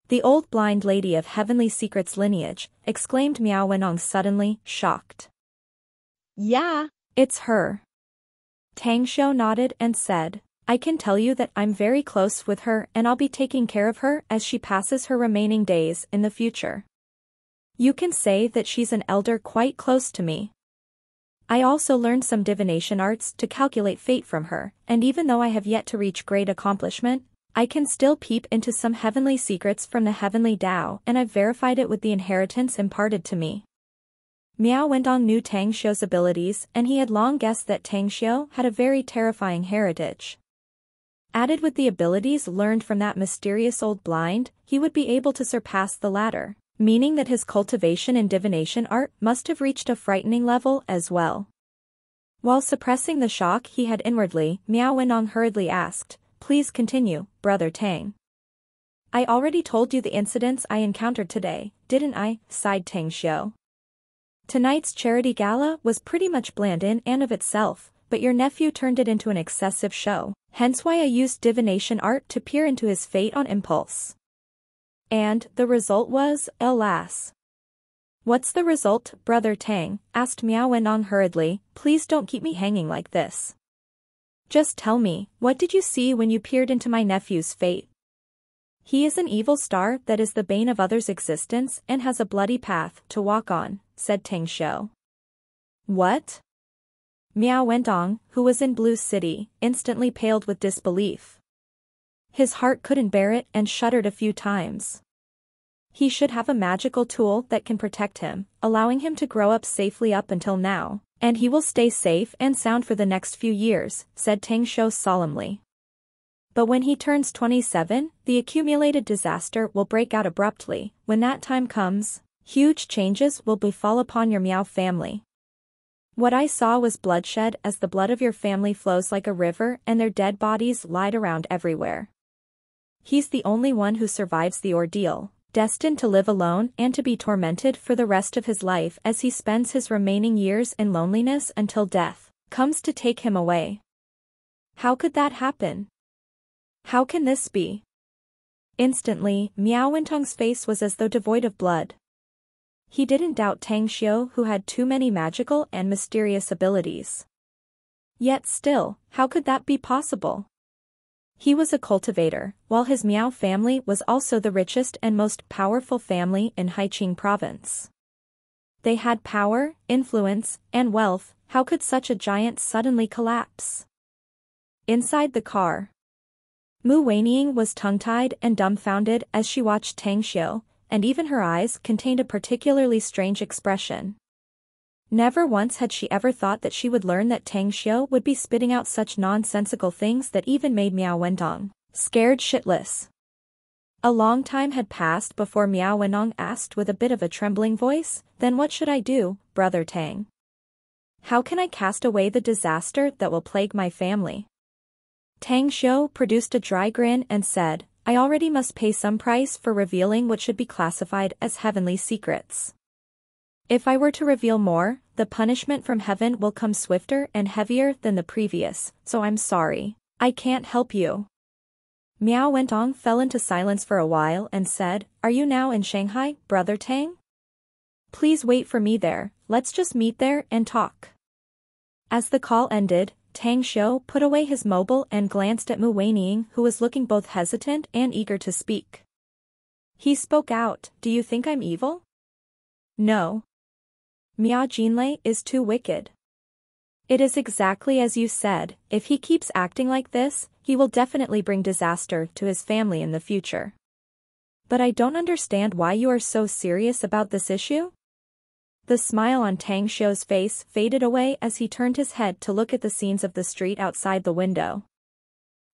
The old blind lady of Heavenly Secrets lineage," exclaimed Miao Wentong suddenly, shocked. Yeah. "It's her." Tang Xiu nodded and said, "I can tell you that I'm very close with her and I'll be taking care of her as she passes her remaining days in the future. You can say that she's an elder quite close to me. I also learned some divination arts to calculate fate from her, and even though I have yet to reach great accomplishment, I can still peep into some heavenly secrets from the heavenly Tao, and I've verified it with the inheritance imparted to me." Miao Wentong knew Tang Xiu's abilities and he had long guessed that Tang Xiu had a very terrifying heritage. Added with the abilities learned from that mysterious old blind, he would be able to surpass the latter, meaning that his cultivation in divination art must have reached a frightening level as well. While suppressing the shock he had inwardly, Miao Wentong hurriedly asked, "Please continue, brother Tang." "I already told you the incidents I encountered today, didn't I?" sighed Tang Xiu. "Tonight's charity gala was pretty much bland in and of itself, but your nephew turned it into an excessive show, hence why I used divination art to peer into his fate on impulse. And the result was, alas." "What's the result, brother Tang?" asked Miao Wentong hurriedly. "Please don't keep me hanging like this. Just tell me, what did you see when you peered into my nephew's fate?" "He is an evil star that is the bane of others' existence and has a bloody path to walk on," said Tang Xiu. "What?" Miao Wentong, who was in Blue City, instantly paled with disbelief. His heart couldn't bear it and shuddered a few times. He should have a magical tool that can protect him, allowing him to grow up safely up until now, And he will stay safe and sound for the next few years, said Tang Xiu solemnly. But when he turns 27, the accumulated disaster will break out abruptly. When that time comes, huge changes will befall upon your Miao family. What I saw was bloodshed as the blood of your family flows like a river and their dead bodies lied around everywhere. He's the only one who survives the ordeal, destined to live alone and to be tormented for the rest of his life as he spends his remaining years in loneliness until death comes to take him away. How could that happen? How can this be? Instantly, Miao Wentong's face was as though devoid of blood. He didn't doubt Tang Xiu, who had too many magical and mysterious abilities. Yet still, how could that be possible? He was a cultivator, while his Miao family was also the richest and most powerful family in Haiqing province. They had power, influence, and wealth. How could such a giant suddenly collapse? Inside the car, Mu Weining was tongue-tied and dumbfounded as she watched Tang Xiu, and even her eyes contained a particularly strange expression. Never once had she ever thought that she would learn that Tang Xiu would be spitting out such nonsensical things that even made Miao Wentong scared shitless. A long time had passed before Miao Wentong asked with a bit of a trembling voice, "Then what should I do, Brother Tang? How can I cast away the disaster that will plague my family?" Tang Xiu produced a dry grin and said, "I already must pay some price for revealing what should be classified as heavenly secrets. If I were to reveal more, the punishment from heaven will come swifter and heavier than the previous, so I'm sorry. I can't help you." Miao Wentong fell into silence for a while and said, "Are you now in Shanghai, Brother Tang? Please wait for me there, let's just meet there and talk." As the call ended, Tang Xiu put away his mobile and glanced at Mu Weining, who was looking both hesitant and eager to speak. He spoke out, "Do you think I'm evil?" "No. Miao Jinlei is too wicked. It is exactly as you said, if he keeps acting like this, he will definitely bring disaster to his family in the future. But I don't understand why you are so serious about this issue?" The smile on Tang Xiu's face faded away as he turned his head to look at the scenes of the street outside the window.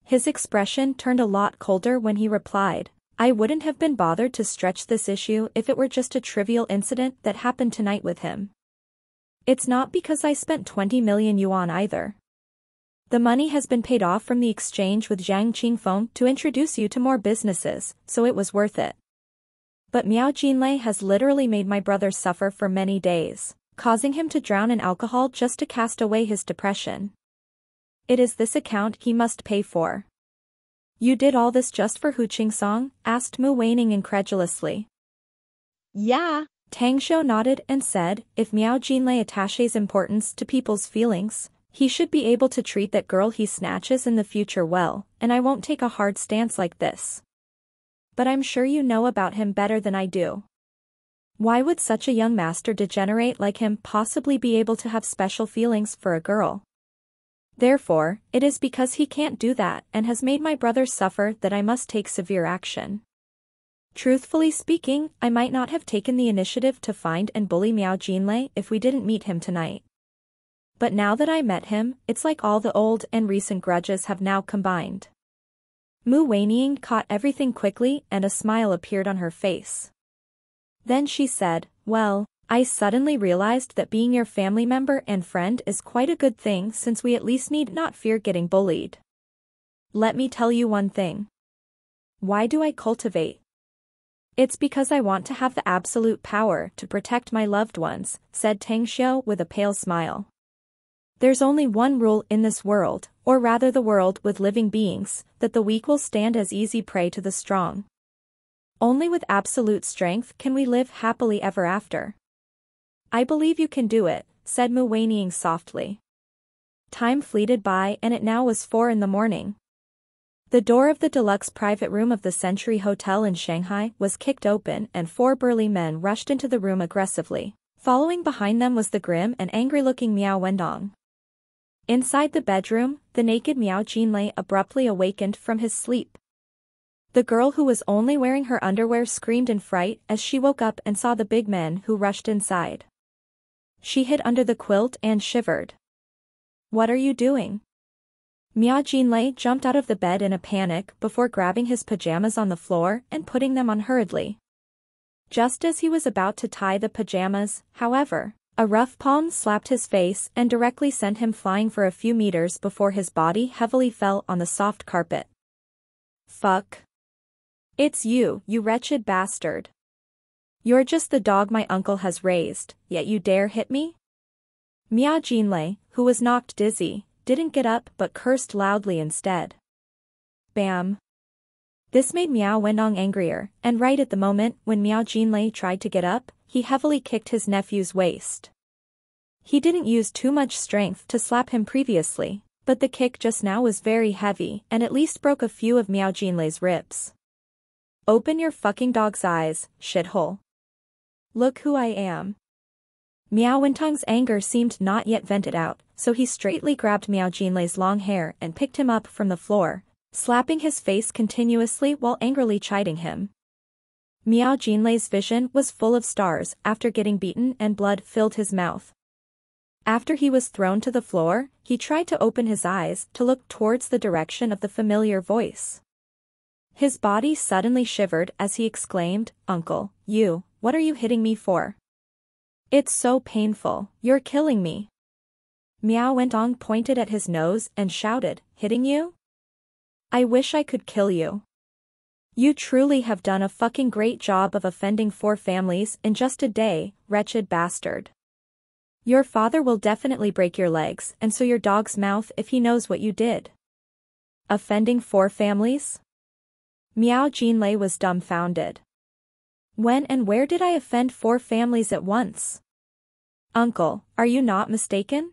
His expression turned a lot colder when he replied, "I wouldn't have been bothered to stretch this issue if it were just a trivial incident that happened tonight with him. It's not because I spent 20 million yuan either. The money has been paid off from the exchange with Zhang Qingfeng to introduce you to more businesses, so it was worth it. But Miao Jinlei has literally made my brother suffer for many days, causing him to drown in alcohol just to cast away his depression. It is this account he must pay for." "You did all this just for Hu Qingsong?" asked Mu Weining incredulously. Yeah. Tang Xiu nodded and said, "If Miao Jinlei attaches importance to people's feelings, he should be able to treat that girl he snatches in the future well, and I won't take a hard stance like this. But I'm sure you know about him better than I do. Why would such a young master degenerate like him possibly be able to have special feelings for a girl? Therefore, it is because he can't do that and has made my brother suffer that I must take severe action. Truthfully speaking, I might not have taken the initiative to find and bully Miao Jinlei if we didn't meet him tonight. But now that I met him, it's like all the old and recent grudges have now combined." Mu Weining caught everything quickly and a smile appeared on her face. Then she said, "Well, I suddenly realized that being your family member and friend is quite a good thing since we at least need not fear getting bullied. Let me tell you one thing. Why do I cultivate? It's because I want to have the absolute power to protect my loved ones," said Tang Xiu with a pale smile. "There's only one rule in this world, or rather the world with living beings, that the weak will stand as easy prey to the strong. Only with absolute strength can we live happily ever after." "I believe you can do it," said Mu Weining softly. Time fleeted by and it now was 4 a.m. The door of the deluxe private room of the Century Hotel in Shanghai was kicked open and 4 burly men rushed into the room aggressively. Following behind them was the grim and angry-looking Miao Wentong. Inside the bedroom, the naked Miao Jinlei abruptly awakened from his sleep. The girl who was only wearing her underwear screamed in fright as she woke up and saw the big men who rushed inside. She hid under the quilt and shivered. What are you doing? Miao Jinlei jumped out of the bed in a panic before grabbing his pajamas on the floor and putting them on hurriedly. Just as he was about to tie the pajamas, however, a rough palm slapped his face and directly sent him flying for a few meters before his body heavily fell on the soft carpet. Fuck. It's you, you wretched bastard. You're just the dog my uncle has raised, yet you dare hit me? Miao Jinlei, who was knocked dizzy, didn't get up but cursed loudly instead. Bam. This made Miao Wendong angrier, and right at the moment when Miao Jinlei tried to get up, he heavily kicked his nephew's waist. He didn't use too much strength to slap him previously, but the kick just now was very heavy and at least broke a few of Miao Jinlei's ribs. Open your fucking dog's eyes, shithole. Look who I am. Miao Wentong's anger seemed not yet vented out, so he straightly grabbed Miao Jinlei's long hair and picked him up from the floor, slapping his face continuously while angrily chiding him. Miao Jinlei's vision was full of stars after getting beaten and blood filled his mouth. After he was thrown to the floor, he tried to open his eyes to look towards the direction of the familiar voice. His body suddenly shivered as he exclaimed, "Uncle, what are you hitting me for? It's so painful, you're killing me." Miao Wentong pointed at his nose and shouted, "Hitting you? I wish I could kill you. You truly have done a fucking great job of offending 4 families in just a day, wretched bastard. Your father will definitely break your legs and so your dog's mouth if he knows what you did." Offending 4 families? Miao Jinlei was dumbfounded. When and where did I offend 4 families at once? Uncle, are you not mistaken?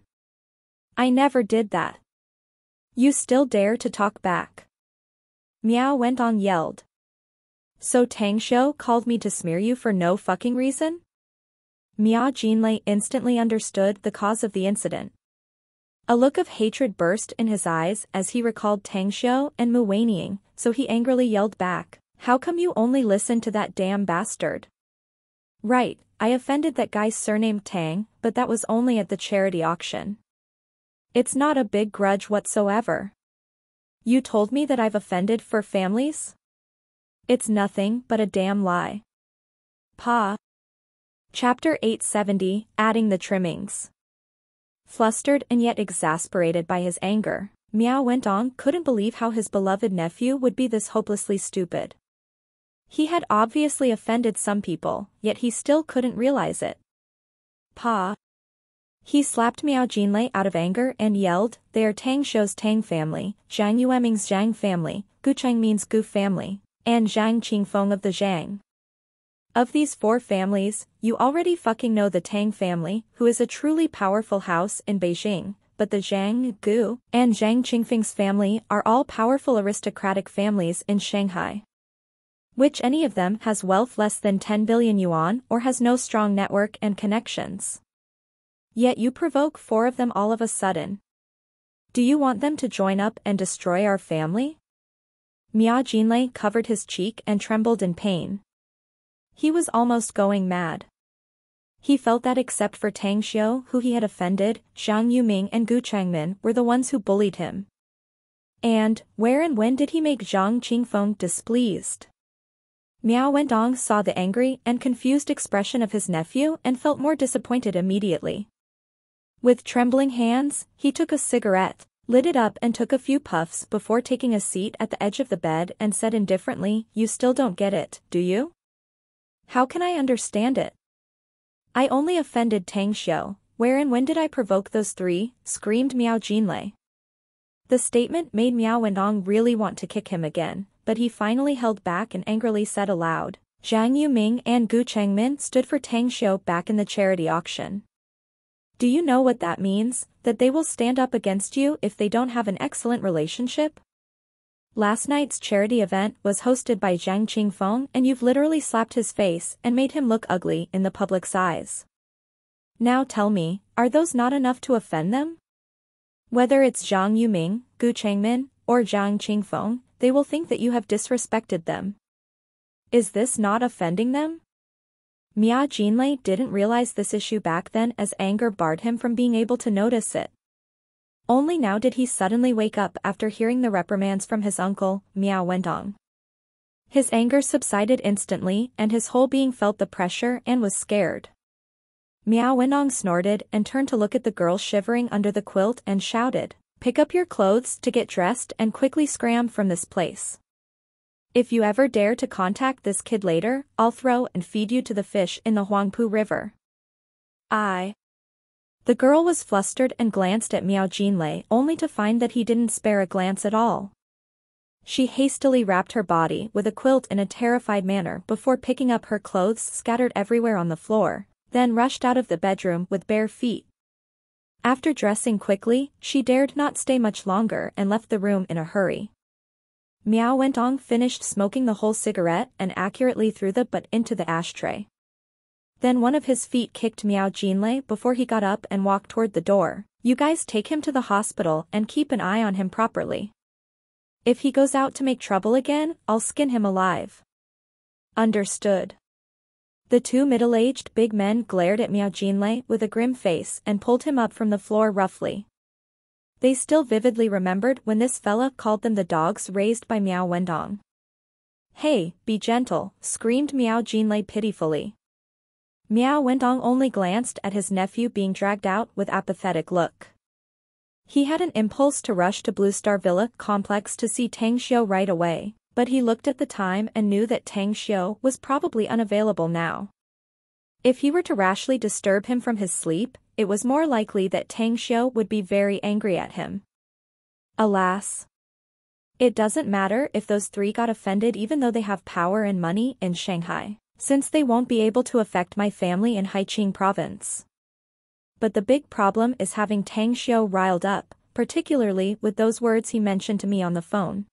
I never did that. You still dare to talk back? Miao Wentong yelled. So Tang Xiu called me to smear you for no fucking reason? Miao Jinlei instantly understood the cause of the incident. A look of hatred burst in his eyes as he recalled Tang Xiu and Mu Weining, so he angrily yelled back, "How come you only listen to that damn bastard?" Right, I offended that guy's surname Tang, but that was only at the charity auction. It's not a big grudge whatsoever. You told me that I've offended 4 families? It's nothing but a damn lie. Pa. Chapter 870, Adding the Trimmings. Flustered and yet exasperated by his anger, Miao Wentong couldn't believe how his beloved nephew would be this hopelessly stupid. He had obviously offended some people, yet he still couldn't realize it. Pa. He slapped Miao Jinlei out of anger and yelled, "They are Tang Xiu's Tang family, Zhang Yueming's Zhang family, Gu Changmin's Gu family, and Zhang Qingfeng of the Zhang. Of these 4 families, you already fucking know the Tang family, who is a truly powerful house in Beijing, but the Zhang, Gu, and Zhang Qingfeng's family are all powerful aristocratic families in Shanghai. Which any of them has wealth less than 10 billion yuan or has no strong network and connections. Yet you provoke 4 of them all of a sudden. Do you want them to join up and destroy our family?" Miao Jinlei covered his cheek and trembled in pain. He was almost going mad. He felt that except for Tang Xiu who he had offended, Zhang Yuming and Gu Changmin were the ones who bullied him. And, where and when did he make Zhang Qingfeng displeased? Miao Wentong saw the angry and confused expression of his nephew and felt more disappointed immediately. With trembling hands, he took a cigarette, lit it up and took a few puffs before taking a seat at the edge of the bed and said indifferently, "You still don't get it, do you? How can I understand it? I only offended Tang Xiu, where and when did I provoke those 3, screamed Miao Jinlei. The statement made Miao Wentong really want to kick him again, but he finally held back and angrily said aloud, "Zhang Yuming and Gu Changmin stood for Tang Xiu back in the charity auction. Do you know what that means, that they will stand up against you if they don't have an excellent relationship? Last night's charity event was hosted by Zhang Qingfeng and you've literally slapped his face and made him look ugly in the public's eyes. Now tell me, are those not enough to offend them? Whether it's Zhang Yuming, Gu Changmin, or Zhang Qingfeng, they will think that you have disrespected them. Is this not offending them? Miao Jinlei didn't realize this issue back then as anger barred him from being able to notice it. Only now did he suddenly wake up after hearing the reprimands from his uncle, Miao Wendong. His anger subsided instantly and his whole being felt the pressure and was scared. Miao Wendong snorted and turned to look at the girl shivering under the quilt and shouted, "Pick up your clothes to get dressed and quickly scram from this place. If you ever dare to contact this kid later, I'll throw and feed you to the fish in the Huangpu River." The girl was flustered and glanced at Miao Jinlei only to find that he didn't spare a glance at all. She hastily wrapped her body with a quilt in a terrified manner before picking up her clothes scattered everywhere on the floor, then rushed out of the bedroom with bare feet. After dressing quickly, she dared not stay much longer and left the room in a hurry. Miao Wendong finished smoking the whole cigarette and accurately threw the butt into the ashtray. Then one of his feet kicked Miao Jinlei before he got up and walked toward the door. "You guys take him to the hospital and keep an eye on him properly. If he goes out to make trouble again, I'll skin him alive." "Understood." The two middle-aged big men glared at Miao Jinlei with a grim face and pulled him up from the floor roughly. They still vividly remembered when this fella called them the dogs raised by Miao Wendong. "Hey, be gentle," screamed Miao Jinlei pitifully. Miao Wendong only glanced at his nephew being dragged out with apathetic look. He had an impulse to rush to Blue Star Villa complex to see Tang Xiu right away, but he looked at the time and knew that Tang Xiu was probably unavailable now. If he were to rashly disturb him from his sleep, it was more likely that Tang Xiu would be very angry at him. Alas. It doesn't matter if those three got offended even though they have power and money in Shanghai, since they won't be able to affect my family in Haiqing province. But the big problem is having Tang Xiu riled up, particularly with those words he mentioned to me on the phone.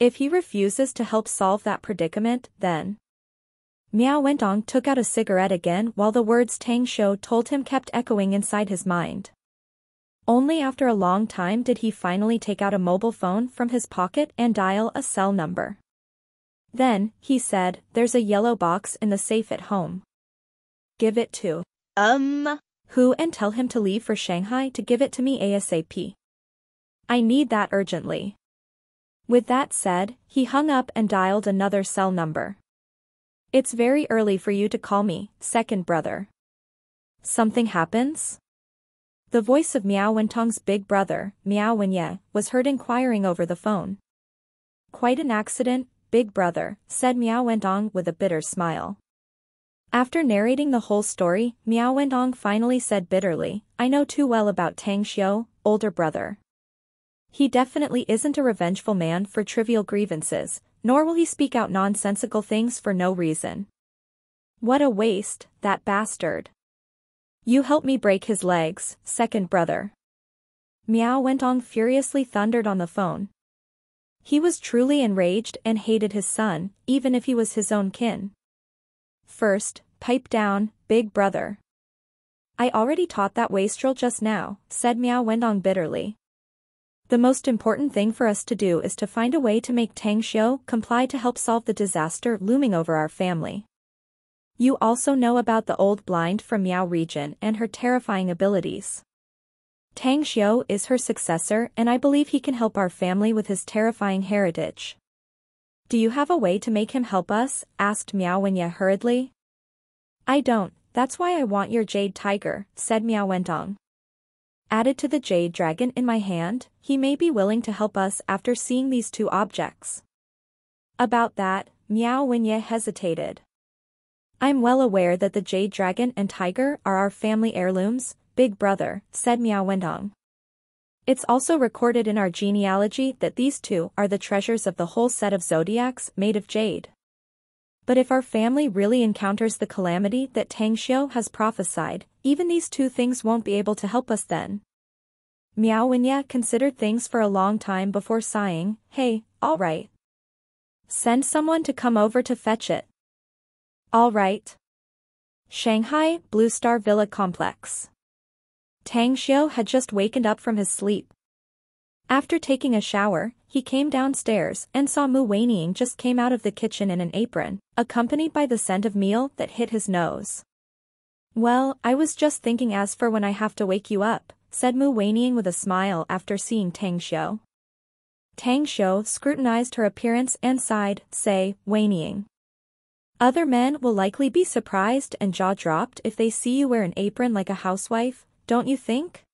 If he refuses to help solve that predicament, then... Miao Wendong took out a cigarette again while the words Tang Xiu told him kept echoing inside his mind. Only after a long time did he finally take out a mobile phone from his pocket and dial a cell number. Then, he said, "There's a yellow box in the safe at home. Give it to who and tell him to leave for Shanghai to give it to me ASAP. I need that urgently." With that said, he hung up and dialed another cell number. "It's very early for you to call me, second brother. Something happens?" The voice of Miao Wentong's big brother, Miao Wenye, was heard inquiring over the phone. "Quite an accident, big brother," said Miao Wentong with a bitter smile. After narrating the whole story, Miao Wendong finally said bitterly, "I know too well about Tang Xiu, older brother. He definitely isn't a revengeful man for trivial grievances, nor will he speak out nonsensical things for no reason. What a waste, that bastard. You help me break his legs, second brother." Miao Wendong furiously thundered on the phone. He was truly enraged and hated his son, even if he was his own kin. "First, pipe down, big brother. I already taught that wastrel just now," said Miao Wendong bitterly. "The most important thing for us to do is to find a way to make Tang Xiu comply to help solve the disaster looming over our family. You also know about the old blind from Miao region and her terrifying abilities. Tang Xiu is her successor and I believe he can help our family with his terrifying heritage. Do you have a way to make him help us?" asked Miao Wenye hurriedly. "I don't, that's why I want your jade tiger," said Miao Wendong. "Added to the jade dragon in my hand, he may be willing to help us after seeing these two objects." About that, Miao Wenye hesitated. "I'm well aware that the jade dragon and tiger are our family heirlooms, big brother," said Miao Wendong. "It's also recorded in our genealogy that these two are the treasures of the whole set of zodiacs made of jade. But if our family really encounters the calamity that Tang Xiu has prophesied, even these two things won't be able to help us then." Miao Wenye considered things for a long time before sighing, "Hey, all right. Send someone to come over to fetch it." "All right." Shanghai, Blue Star Villa Complex. Tang Xiu had just wakened up from his sleep. After taking a shower, he came downstairs and saw Mu Weining just came out of the kitchen in an apron, accompanied by the scent of meal that hit his nose. "Well, I was just thinking as for when I have to wake you up," said Mu Weining with a smile after seeing Tang Xiu. Tang Xiu scrutinized her appearance and sighed, say, Weining. "Other men will likely be surprised and jaw-dropped if they see you wear an apron like a housewife, don't you think?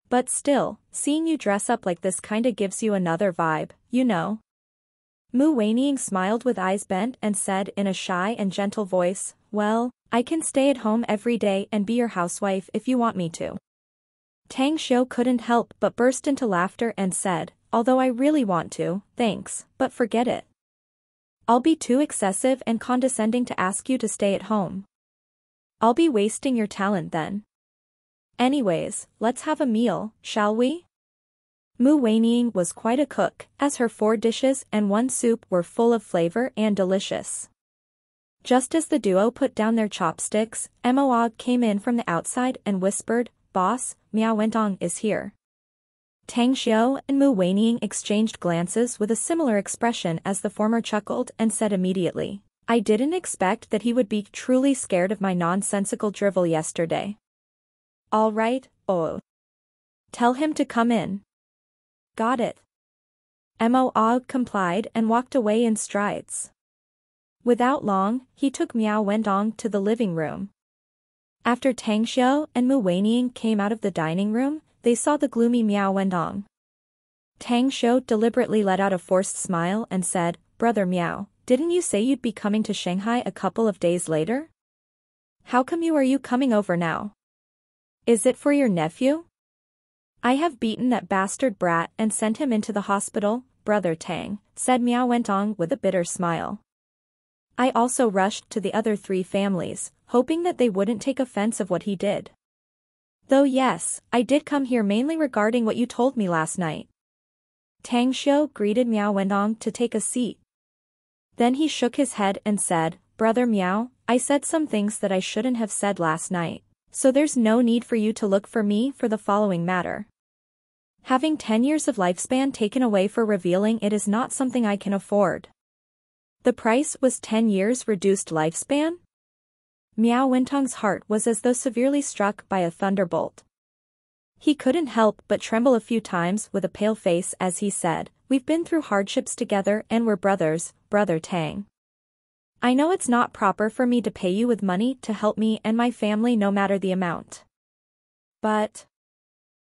But still, seeing you dress up like this kinda gives you another vibe, you know." Mu Weining smiled with eyes bent and said in a shy and gentle voice, "Well, I can stay at home every day and be your housewife if you want me to." Tang Xiu couldn't help but burst into laughter and said, "Although I really want to, thanks, but forget it. I'll be too excessive and condescending to ask you to stay at home. I'll be wasting your talent then. Anyways, let's have a meal, shall we?" Mu Weining was quite a cook, as her 4 dishes and 1 soup were full of flavor and delicious. Just as the duo put down their chopsticks, Moag came in from the outside and whispered, "Boss, Miao Wentong is here." Tang Xiu and Mu Weining exchanged glances with a similar expression as the former chuckled and said immediately, "I didn't expect that he would be truly scared of my nonsensical drivel yesterday." "All right, oh. Tell him to come in." "Got it." Moag complied and walked away in strides. Without long, he took Miao Wentong to the living room. After Tang Xiu and Mu Weining came out of the dining room, they saw the gloomy Miao Wentong. Tang Xiu deliberately let out a forced smile and said, "Brother Miao, didn't you say you'd be coming to Shanghai a couple of days later? How come you are coming over now? Is it for your nephew?" "I have beaten that bastard brat and sent him into the hospital, Brother Tang," said Miao Wentong with a bitter smile. "I also rushed to the other 3 families, hoping that they wouldn't take offense of what he did. Though yes, I did come here mainly regarding what you told me last night." Tang Xiu greeted Miao Wentong to take a seat. Then he shook his head and said, "Brother Miao, I said some things that I shouldn't have said last night, so there's no need for you to look for me for the following matter. Having 10 years of lifespan taken away for revealing it is not something I can afford." The price was 10 years reduced lifespan? Miao Wentong's heart was as though severely struck by a thunderbolt. He couldn't help but tremble a few times with a pale face as he said, "We've been through hardships together and we're brothers, Brother Tang. I know it's not proper for me to pay you with money to help me and my family no matter the amount. But..."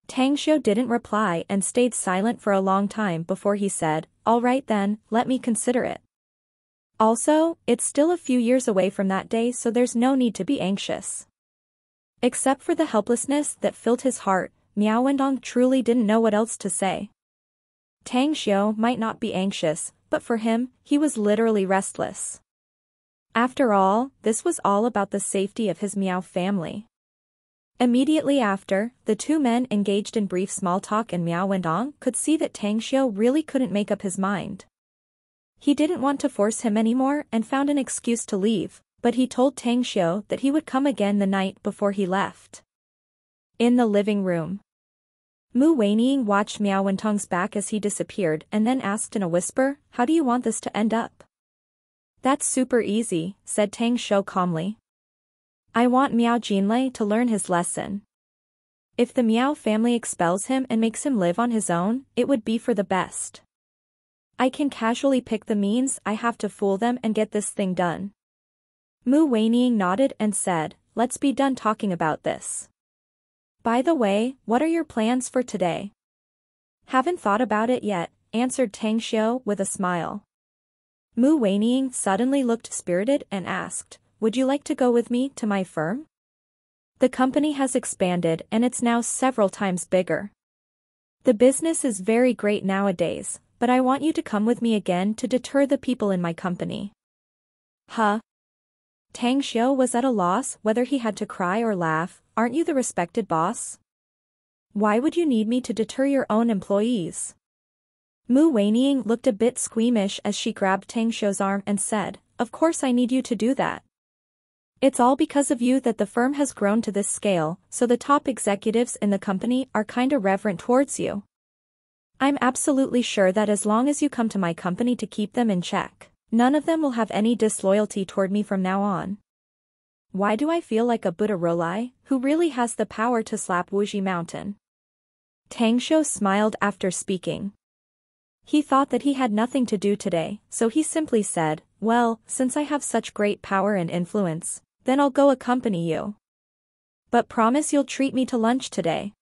Tang Xiu didn't reply and stayed silent for a long time before he said, "All right then, let me consider it. Also, it's still a few years away from that day so there's no need to be anxious." Except for the helplessness that filled his heart, Miao Wentong truly didn't know what else to say. Tang Xiu might not be anxious, but for him, he was literally restless. After all, this was all about the safety of his Miao family. Immediately after, the 2 men engaged in brief small talk and Miao Wentong could see that Tang Xiu really couldn't make up his mind. He didn't want to force him anymore and found an excuse to leave, but he told Tang Xiu that he would come again the night before he left. In the living room, Mu Weining watched Miao Wentong's back as he disappeared and then asked in a whisper, "How do you want this to end up?" "That's super easy," said Tang Xiu calmly. "I want Miao Jinlei to learn his lesson. If the Miao family expels him and makes him live on his own, it would be for the best. I can casually pick the means I have to fool them and get this thing done." Mu Weining nodded and said, "Let's be done talking about this. By the way, what are your plans for today?" "Haven't thought about it yet," answered Tang Xiu with a smile. Mu Weining suddenly looked spirited and asked, "Would you like to go with me to my firm? The company has expanded and it's now several times bigger. The business is very great nowadays, but I want you to come with me again to deter the people in my company." "Huh?" Tang Xiu was at a loss whether he had to cry or laugh. "Aren't you the respected boss? Why would you need me to deter your own employees?" Mu Weining looked a bit squeamish as she grabbed Tang Xiu's arm and said, "Of course I need you to do that. It's all because of you that the firm has grown to this scale, so the top executives in the company are kinda reverent towards you." I'm absolutely sure that as long as you come to my company to keep them in check, none of them will have any disloyalty toward me from now on. Why do I feel like a Buddha Rolai, who really has the power to slap Wuji Mountain? Tang Shou smiled after speaking. He thought that he had nothing to do today, so he simply said, well, since I have such great power and influence, then I'll go accompany you. But promise you'll treat me to lunch today.